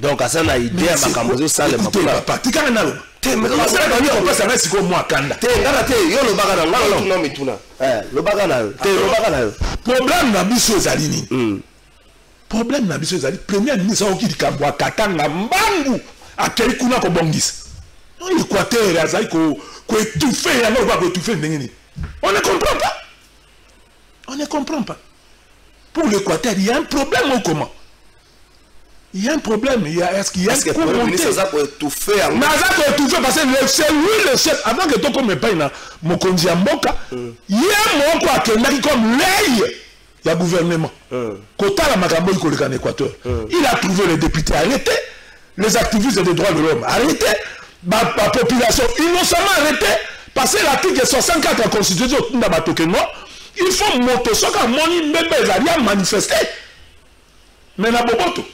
Donc à ça na idée à Makambo ça le mapula. Patika na lo. Mais comment ça va on passe avec siko moi kanda. Te ngala te yo lo baga na ngala tuna mituna. Lo baga na te lo baga na. Problème na biso ezali nini? Problème na biso ezali premier ministre oki dikabwa katanga mbangu akeli kuna ko bongisa. On Équateur azali ko étouffer ya no ba ko étouffer ndenge ni. On ne comprend pas. On ne comprend pas. Pour l'Équateur, il y a un problème ou comment? Il y a un problème. Est-ce qu'il y a un coup monté? Ça peut étouffer. Parce que c'est lui le chef. Avant que tu ne payes mon conduit en boca, il y a un mot qui comme l'œil du gouvernement. Quand la Makambo en Équateur, il a trouvé les députés arrêtés, les activistes des droits de l'homme arrêtés, la population innocemment arrêtée, parce que l'article 64 de la Constitution, il faut moto soka moni mbebe ezali a manifester. Mais na boboto.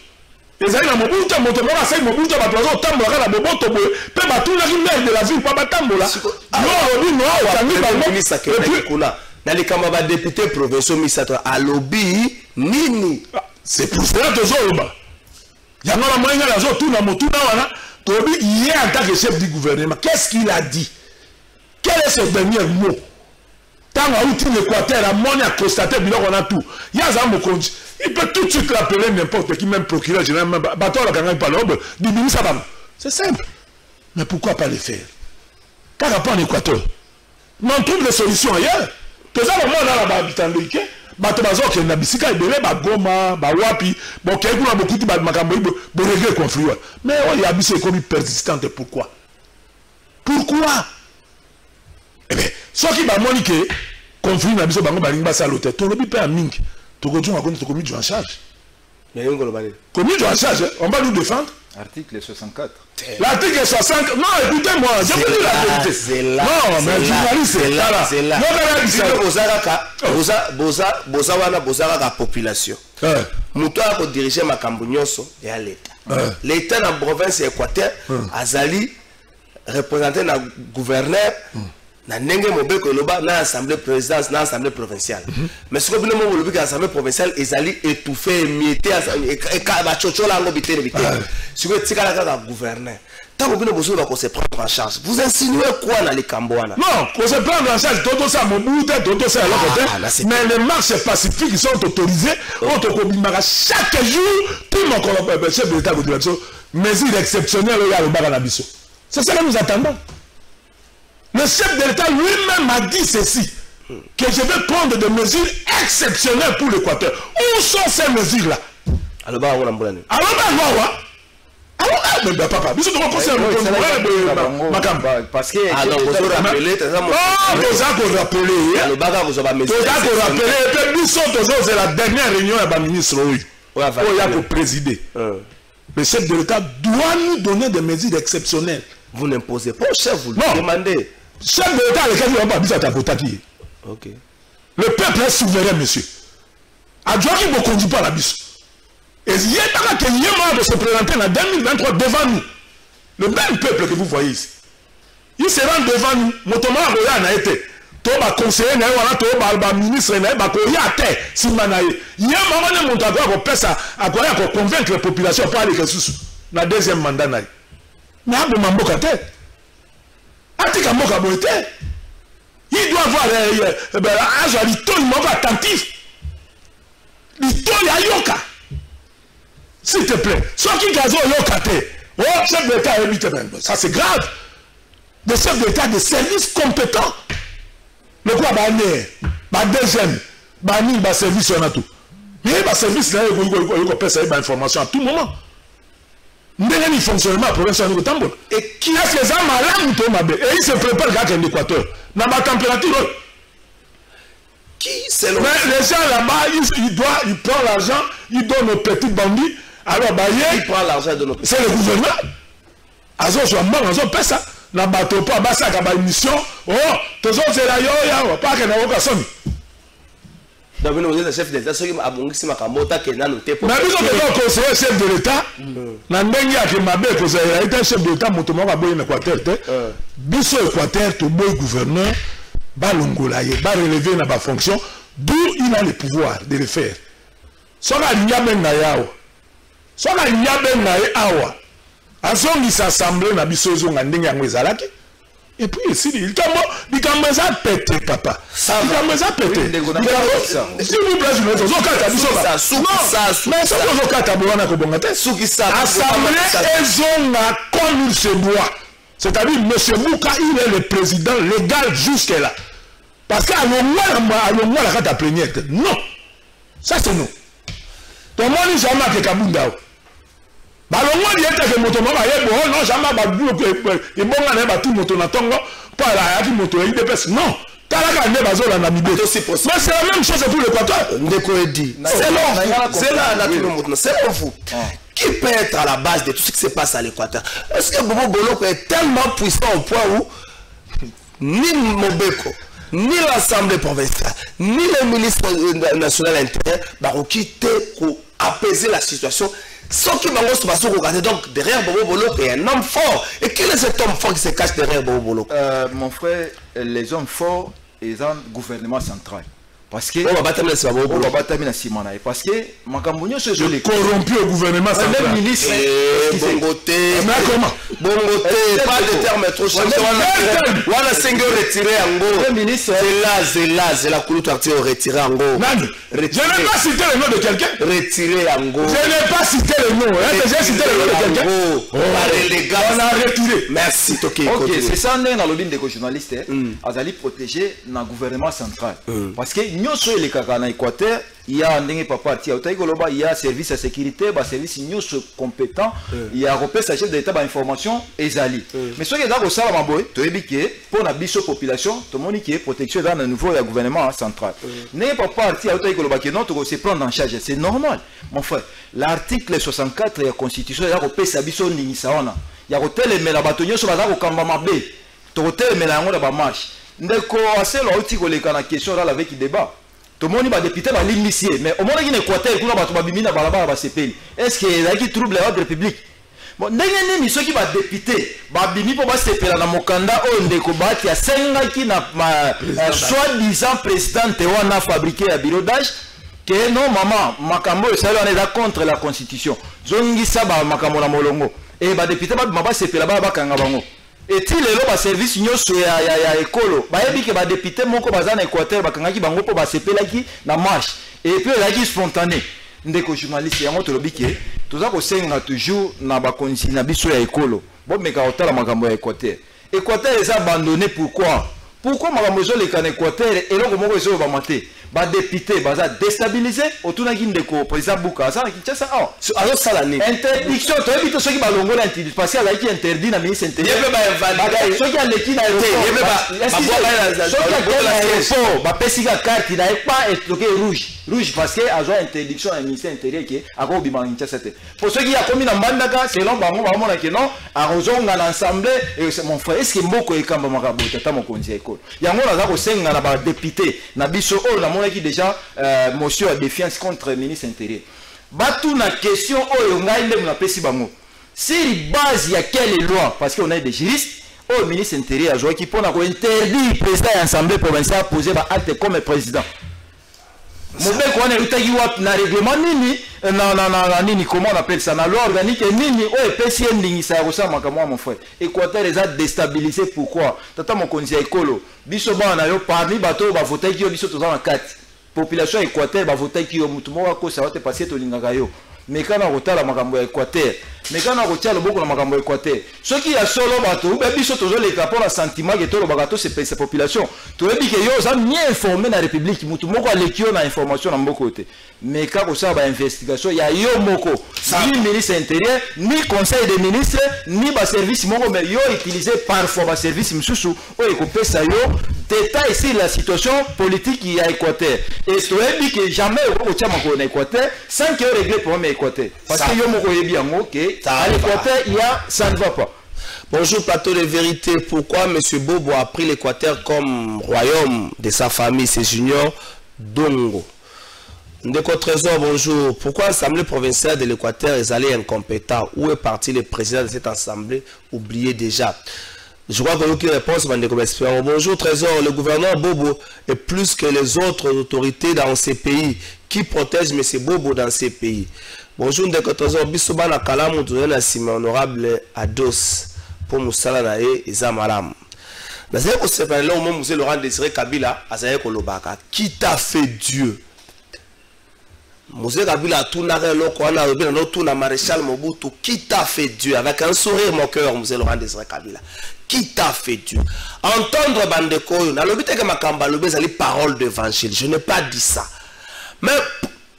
Ezali na mobuta moto mona sai mobuta ba tozo tambola na boboto boye pe batuna ki maire de la ville pa batambola. Non, ni non, tangi ba ministre ke kuna. Na les kamba ba député provincial misato a lobby nini. C'est pour cela que zoba. Ya ngala moyenga la zo tuna motuna wana tobi hier en tant que chef du gouvernement, qu'est-ce qu'il a dit? Quel est ce dernier mot? Tant que l'Équateur a mon a constaté qu'on a tout. Il y a un mokonji. Il peut tout de suite l'appeler n'importe qui, même procureur général, même bateau la gagne pas l'homme, du ministre. C'est simple. Mais pourquoi pas le faire? Car rapport en Équateur, on trouve des solutions ailleurs. Tout ça, le monde a la habitant de l'Ike, bateau bazo qui n'a bisika ibele, ba goma, ba wapi, bon quelqu'un a beaucoup de makambo, bon régler conflit. Mais on y a bisé comme persistante. Pourquoi? Pourquoi? Eh bien, ce qui va moniquer, conflit na biso bango balinga salote, to lobi pe amingi, to ko tunga ko to commis en charge. Mais on go balé. Commis en charge, on va nous défendre. Article 64. L'article 65, non, écoutez-moi, je vous dis la vérité. C'est là. Non, mais journaliste, c'est là. C'est là. Boza wana bozara la population. Muto a diriger makambo nyonso ya l'État. L'État na province Équateur, azali représenté na gouverneur. Na nenge mobeko loba na assemblée présidence na assemblée provinciale. Mais ce que vous voulez lobi ka assemblée provinciale ezali étouffé émietter et ka ba chochola ngo bitene bitene. Ce que tika la ka gouverneur. Tant que vous besoin de se prendre en charge. Vous insinuez quoi dans les Camboana? Non, qu'on se prendre en charge tout ça Mobutu, tout ça mais les marches pacifiques sont autorisées chaque jour tout mon chef de l'État mesures exceptionnelles au Baranabiso. C'est ça que nous attendons. Le chef de l'État lui-même a dit ceci, que je vais prendre des mesures exceptionnelles pour l'Équateur. Où sont ces mesures-là? Alors, papa, parce que c'est la dernière réunion à la ministre pour présider. Le chef de l'État doit nous donner des mesures exceptionnelles. Vous n'imposez pas au chef, vous le demandez. Chef de l'État, le peuple est souverain, monsieur. Adjoint qui ne conduit pas la bise. Et il y a un de se présenter en 2023 devant nous. Le même peuple que vous voyez ici. Il se rend devant nous. Motoma Roya n'a été. Toba conseiller n'a eu, Toba ministre n'a eu, Bakoya a été. Il y a un moment où on peut convaincre la population pour aller sous la deuxième mandat. Mais il doit avoir un attentif. Yoka. S'il te plaît. Soit qui gazo yoka te. Oh, chef d'État, ça c'est grave. Des chefs d'État de services compétents. Le quoi, deuxième, service, on a tout. Mais service, là, il peut faire information à tout moment. Il fonctionnement pour l'instant tambour. Et qui a fait ça malade, et il se prépare à l'Équateur. Dans ma température. Qui c'est le... Mais les gens là-bas, il prend l'argent, il donne aux petits bandits. Alors, il prend l'argent de nos petits. C'est le gouvernement. Azo soit mort, azo paie ça. Na bateau pas, basa kaba émission. Oh, tous autres c'est là, yo, pas que na personne. Donc, vous êtes le chef d'État, ceux qui m'ont abonné, c'est ma camota qui est là, nous t'es pour. Mais nous sommes conseiller chef de l'État. Nandengia qui m'a bien conseillé, il a été chef de l'État, Motomo a boyé l'Équateur. Bisso Équateur, tout boy gouverneur, Balongola, va relever dans ma fonction, d'où il a le pouvoir de le faire. Soit il y a ben naïawa. Soit il y a ben naïawa. Azongi s'assemblée na biso zonga ndenga ngwezalaki. Et puis ici il kamboza pété papa. Ça kamboza pété. Si vous plaît je me zoka ta biso ba. Ça mais ça zoka ta bwana ko bongate. Suki ça. Assemblée ezonga comme il se doit. C'est-à-dire monsieur Bouka il est le président légal jusque là. Parce que moi la carte plénière. Non. Ça c'est nous. Ton monde jamais que Kabundao. Balongo il était que moto mama yebo non jamais ba bulo et bonga na ba tout moto na tongo pas la ya moto il dépêche non talaka ne bazola na mibe mais c'est la même chose pour l'Équateur ndeko edi c'est là c'est vous qui peut être à la base de tout ce qui se passe à l'Équateur. Est-ce que Bobo Boloko est tellement puissant au point où ni Mobeko ni l'Assemblée provinciale ni le ministre national intérieur vont quitter pour apaiser la situation. Ceux qui vont se regarder donc derrière Bobo Boloko, il y a un homme fort. Et quel est cet homme fort qui se cache derrière Bobo Boloko? Mon frère, les hommes forts, ils ont un gouvernement central. Parce que... Parce que... Je corrompu au gouvernement central. Le ministre... Bongoté... Bongoté... Pas de terme trop cher. Voilà 5 heures retiré en gros. Le ministre... C'est la couleur tu as retiré en gros. Je n'ai pas cité le nom de quelqu'un. Retiré en gros. Je n'ai pas cité le nom. J'ai cité le nom de quelqu'un. On a retiré. Merci Toki. Ok, c'est ça on est dans le bin des journalistes. Azali protégé dans le gouvernement central. Parce que nous sommes les caca en Équateur, il y a un dingue papa, il y a service de sécurité, service nous compétent, il y a repère sa chef d'État d'information Ezali. Mais ce qui est dans le salon maboy, tu es biqué pour la biso population, tout le monde qui est protection dans le nouveau gouvernement central. N'est pas parti à non, tu se prendre en charge, c'est normal, mon frère. L'article 64 de la Constitution, il y a repère sa biso ningisaona, il y a repère les mélabatoniens sur la kamba mabé, tu repère les mélanges de la marche. Ndeko assez l'outil que les canaux question là avec débat. Tout le monde va député va l'initier, mais au moment où il Équateur, il va tout bimina balaba va s'épéler. Est-ce qu'il y a qui trouble l'ordre public? Bon, n'engagez ni ceux qui va député, va bimi pour va s'épéler dans Mokanda au ndeko ba qui a 5 qui n'a soi-disant président Tewana fabriqué à bureau d'âge. Que non maman, makambo ça on est là contre la constitution. Zongi ça ba makambo na molongo. Et va député va s'épéler ba kanga bango. Et il est là, service ya écolo. Il y a des députés qui sont en Équateur, qui sont en marche. Et puis, il est spontané. Ndeko journaliste, il y a un autre qui est toujours dans la condition de l'écolo. Bon, mais quand on a un Équateur. Équateur est abandonné pourquoi? Pourquoi les en Équateur et là, comment ils ont maté? Ba député baza déstabilisé autour de Ndeko président Bouka ça qui ça alors ça l'année interdiction tu évite ceux qui ba longo l'interdiction parce qu'il a qui interdit na ministre intérieur il va valider ceux qui a l'équipe na il va pesi la carte il n'a pas bloqué rouge parce que a joué interdiction na ministère intérieur qui a ko bima Kinshasa pour ceux qui a commis na Mbandaka selon bango ba mona que non a rozonga l'ensemble et mon frère est-ce que mboko ekamba makabo tata mokonzi école yango na za ko senga na ba député na biso qui déjà motion à défiance contre le ministre intérieur. batu na question oyo ngai ndem na pesi bango sur base ya quelle loi parce qu'on a des juristes au ministre intérieur a qui pour interdire président de l'Assemblée provinciale poser ba acte comme président. Mauvais qu'on a eu na règlement nini nini comment on appelle ça na loi organique nini o PCN ndingi ça ressemble à moi mon frère. Équateur les a déstabilisé pourquoi? Tata mon konzi ekolo biso ba na yo parmi bato ba voter qui biso toza na 4. Population Équateur ba voter qui mutu mo ko ça va te passer to lingaka yo. Mais quand on retard la makambo ya Équateur mais quand on retient le beaucoup la makambo ya Équateur ce qui a solo bato ba biso tozo les rapports à sentiment que to lo bagato c'est population to ebi que yo za mieux informé na république mutu moko alekio na information na mboko côté mais quand on ça ba investigation ya yo moko ni ministre intérieur ni conseil des ministres ni ba service moko mais yo utiliser parfois ba service msusu o ekopé ça yo détail ici la situation politique ya Équateur et to ebi que jamais au tchama ko na Équateur sans que régler problème Équateur parce que yo moko yebi yango que à l'Équateur ça ne va pas. Bonjour plateau de vérité. Pourquoi M. Bobo a pris l'Équateur comme royaume de sa famille? C'est Junior Dongo. Ndeko Trésor, bonjour. Pourquoi l'Assemblée provinciale de l'Équateur est allée incompétent? Où est parti le président de cette assemblée? Oublié déjà. Je crois que l'autre réponse va nous. Bonjour Trésor, le gouverneur Bobo est plus que les autres autorités dans ces pays qui protègent M. Bobo dans ces pays. Bonjour Ndeko Trésor, bisoba na kalamu tuzana sima honorable Ados pour musala na e ezamalam. Nazaye ko sepana là au moment Monsieur Laurent Désiré Kabila azaye ko lobaka qui t'a fait Dieu. Monsieur Kabila tout na loko ana robina no tout na maréchal Mobutu qui t'a fait Dieu avec un sourire moqueur Monsieur Laurent Désiré Kabila. Qui t'a fait Dieu? Entendre bandeko na lobite ke makamba lobe zali parole d'évangile. Je n'ai pas dit ça. Mais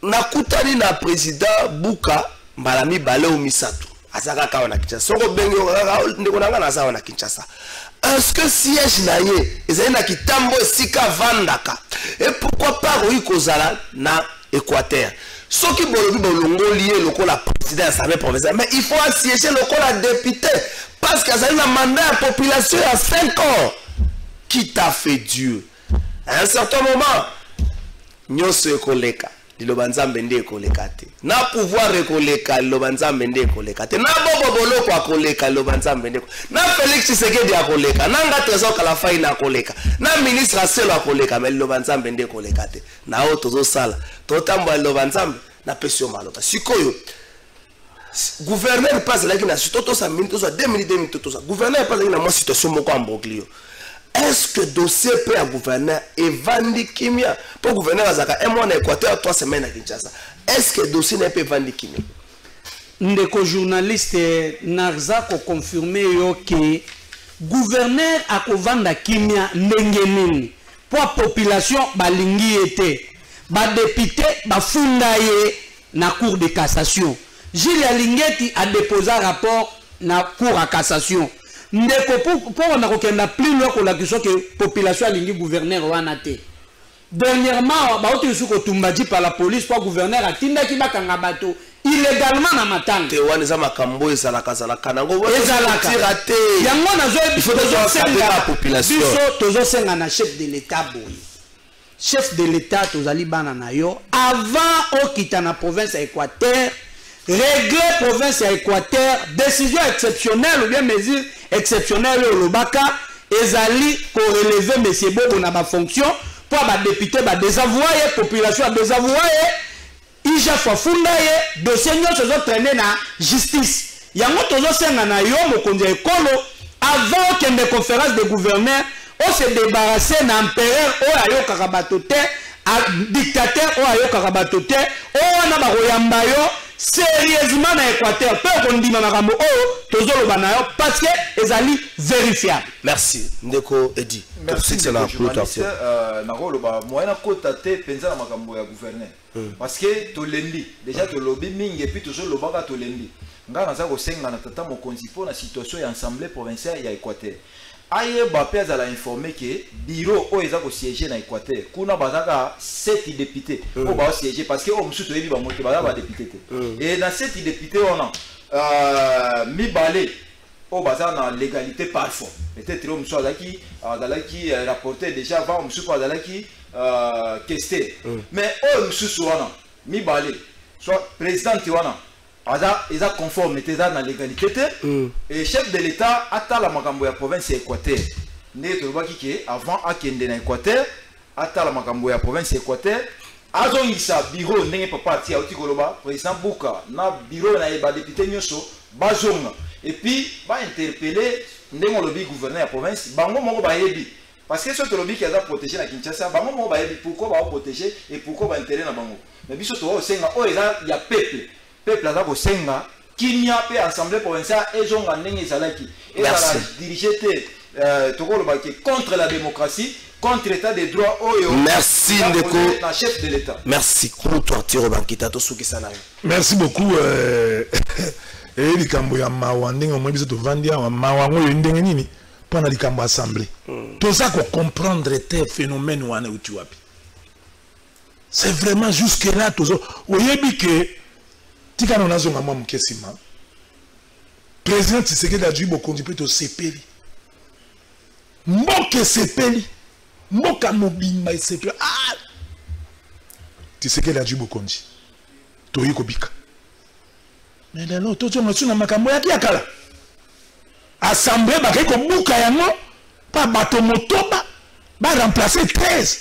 nakutani na président Buka Mbalami Bale ou Misatu azaka ka wana Kinshasa soko bengi ndeko nanga na za wana Kinshasa est-ce que siège na ye ezali na kitambo esika vandaka et pourquoi pas oyi kozala na Équateur soki bolobi bolongo lié lokola président ya Assemblée provinciale mais il faut siéger lokola député parce que azali na mandat ya population à 5 ans. Qui t'a fait Dieu? À un certain moment nyonso ekoleka Lobanzambe nde kolekate na pouvoir rekoleka Lobanzambe nde kolekate na bobo boloko akoleka Lobanzambe nde na Félix Tshisekedi akoleka na nga Trésor Kalafai na koleka na ministre Aselo akoleka mais Lobanzambe nde kolekate na o tozo sala totamba Lobanzambe na pesio malota sikoyo gouverneur passe là qui na toto sa minute soit 2 minutes toto sa gouverneur passe là na mo situation moko amboglio. Est-ce que dossier peut à gouverneur et vandi kimia pour gouverneur azaka un mois en Équateur 3 semaines à Kinshasa? Est-ce que dossier n'est pas vandi kimia? Ndeko journaliste narza ko confirmer yo que gouverneur akovanda kimia ndenge nini pour population balingi été ba député ba funda ye na cour de cassation. Gilles Alingeti a déposé un rapport na cour à cassation. Ndeko pour on a kokenda plus loin que la question que population alingi gouverneur wana te. Dernièrement ba otu suko tumbaji par la police pour gouverneur atinda ki bakanga bato illégalement na matanga. Te wana za makambo ezalaka nango ezalaka tirate. Yango nazo il faut que la population. Biso tozo senga na chef de l'état boy. Chef de l'état tozali bana na yo avant okita na province à Équateur. Régler province à Équateur, décision exceptionnelle ou bien mesure exceptionnelle au Lobaka, ezali pour relever M. Bobo na ma fonction, pour ba député ba désavouer, population a désavouer, ija fafunda ye, dossier nyo se traîner na justice. Yango tozo senga na yo mokonzi ekolo avant qu'il y ait des conférences de gouverneurs, on se débarrasser na empereur o ayo kakabatote, dictateur o ayo kakabatote, o na ba royamba yo. Sérieusement dans l'Équateur, peu qu'on dit makambo tozolo banayo parce que ezali vérifiable. Merci. Ndeko Edi. Merci c'est la journaliste nagolo ba moyena kota te penza na makambo ya gouverneur. Parce que tolendi déjà to lobby mingi et puis tozolo baka tolendi. Nga naza ko senga na tata mokonzi po na situation ya assemblée provinciale ya Équateur. Aye Bapé a informé que bureau o eza ko siéger na Équateur. Kuna bazaka 7 députés o ba siéger parce que o msuto yebi ba moto ba député. Et dans 7 députés on a mibale o baza na légalité parfois. Peut-être o msuto azaki rapporté déjà avant o msuto azaki questé. Mais o msuto wana mibale soit président Tiwana ils ont conformité dans la légalité et chef de l'État a la makambo ya province Équateur né to avant akende na Équateur a la makambo ya province Équateur azo isa bureau ndenge papa tia oti koloba président Bouka na bureau na ba député nyoso bazonga et puis va interpeller ndenge lobi gouverneur ya province bango moko ba yebi parce que ce lobby qui a protégé la Kinshasa bango moko ba yebi pourquoi ba protéger et pourquoi ba intérêt na bango mais biso to o senga o eza ya peuple aza ko senga kinya pe assemblée provinciale et zonga ndenge ezalaki et la diriger to koloba contre la démocratie contre l'état des droits oyo. Merci Ndeko. La chef de l'État. Merci Koutou Tiro Bankita to suki sana. Merci beaucoup et likambo ya mawa ndenge mo biso to vandia wa mawa ngoyo ndenge nini pona likambo assemblée. Tout ça ko comprendre tes phénomènes wana uti wapi. C'est vraiment jusque là toujours oyebi ke tika na nazo ngama mkesima. Président Tshisekedi a dû bokondi plutôt sepeli. Mboke sepeli. Mboka mobimba sepeli. Ah! Tshisekedi a dû bokondi. Toyi kobika. Mais là non, tout on na makambo ya kiakala. Assemblée ba ko buka yango pa bato motoba ba remplacer 13.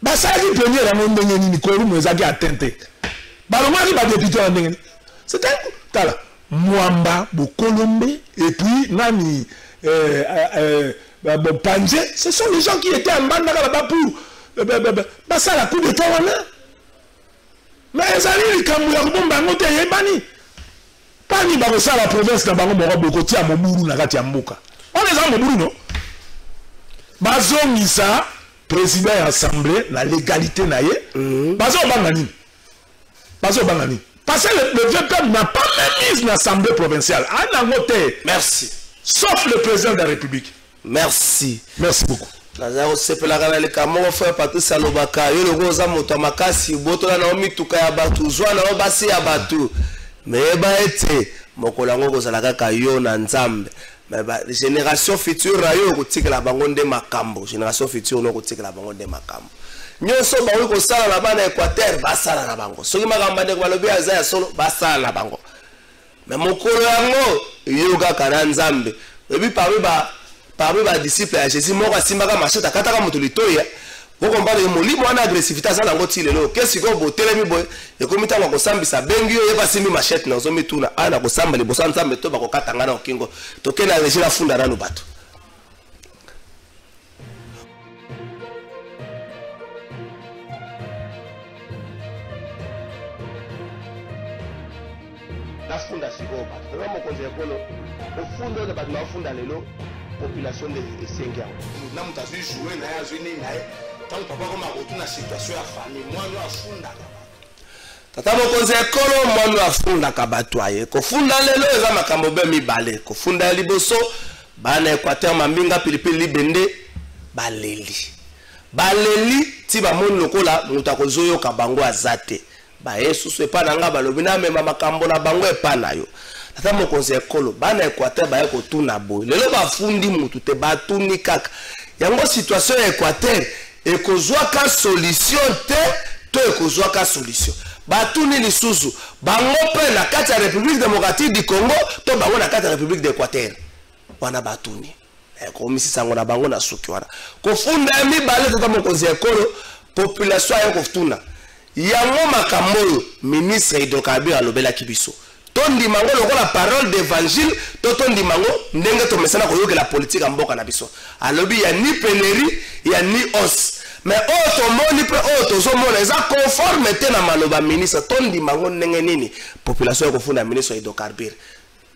Ba ça li premier yango ndenge nini ko rumo ezaki atteinte. Ba lo mari ba député ndenge. C'est un tala Mwamba Bokolombe et puis nani Panze, ce sont les gens qui étaient en bande là-bas pour ça la coup de temps là. Mais ils allaient les Kamouya Bombango Teyebani. Pas ni ça la province na bango moko bokoti ya moburu na kati ya mboka. On les a moburu non. Bazongisa président de l'Assemblée, la légalité na ye. Bazobangani. Parce que le vieux peuple n'a pas même mis l'Assemblée provinciale. Merci. Sauf le président de la République. Merci. Merci beaucoup. Nazaro sepelaka le kamo frère Patrice Alobaka yo le goza moto makasi botola na mituka ya batu zwa na obasi ya batu mais ba ete mokolango kozala kaka yo na nzambe mais ba génération future yo kotikela bango nde makambo génération future no kotikela bango nde makambo nyonso ba ko sala na bana Équateur basala na bango soki makamba nde balobi aza ya solo basala na bango mais mokolo yango yo kaka na nzambe ebi parmi les disciples de Jésus, moi, je suis machette à Kataka Motolitoya. Vous comprenez, mon libre en agressivité, ça n'a pas de l'eau. Qu'est-ce que vous avez dit? Et comme tu as dit, ça a pas machette, nous avons mis tout là. On a dit, les bossans, ça met tout à Katanga, Kingo. Donc, on a régi la funda dans nos bateaux. La funda, c'est quoi? Vraiment, quand j'ai au fond de la bateau, au fond de l'eau. Population de 5 ans. Nous avons joué dans la zone tant que papa comme a retourné la situation à famille moi nous afunda. Tata mokonzi ekolo moi nous afunda kabatwaye. Ko funda lelo eza makambo be mibale. Ko funda liboso bana Équateur mambinga pilipili libende baleli. Baleli ti ba mon lokola muta kozoyo ka bango azate. Ba Yesu se pa nanga balobi na mema makambo na bango epana yo. Tata mokonzi ekolo bana Équateur ba ko tuna boy lelo ba fundi mutu te ba tuni kaka yango situation ya Équateur ekozwa ka solution te to ekozwa ka solution ba tuni lisusu bango pe na kati ya République démocratique du Congo to bango na kati ya République d'Équateur wana ba tuni ko misi sango na bango na suki wana ko funda mi bale tata mokonzi ekolo population ya ko tuna yango makambo ministre hydrocarbures alobela kibiso tondi mango lokola parole d'évangile to tondi mango ndenge to mesana koyoka la politique en mboka na biso alobi ya ni pénurie ya ni os mais auto moni pe auto zo mona za conforme te na maloba ministre tondi mango ndenge nini population ya kofunda ministre hydrocarbures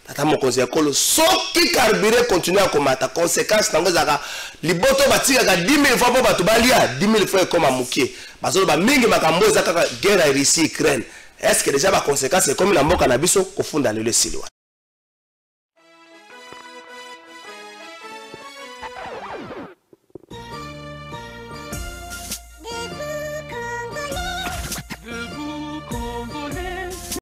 tata mokonzi ya kolo soki carburant continue à komata conséquence nango zaka liboto batika ka 10,000 fois po bato balia 10,000 fois comme amukie bazolo ba mingi makambo za kaka guerre ya Russie Ukraine. Est-ce que déjà ma conséquence est comme la mboka na biso kofunda lelo siliwa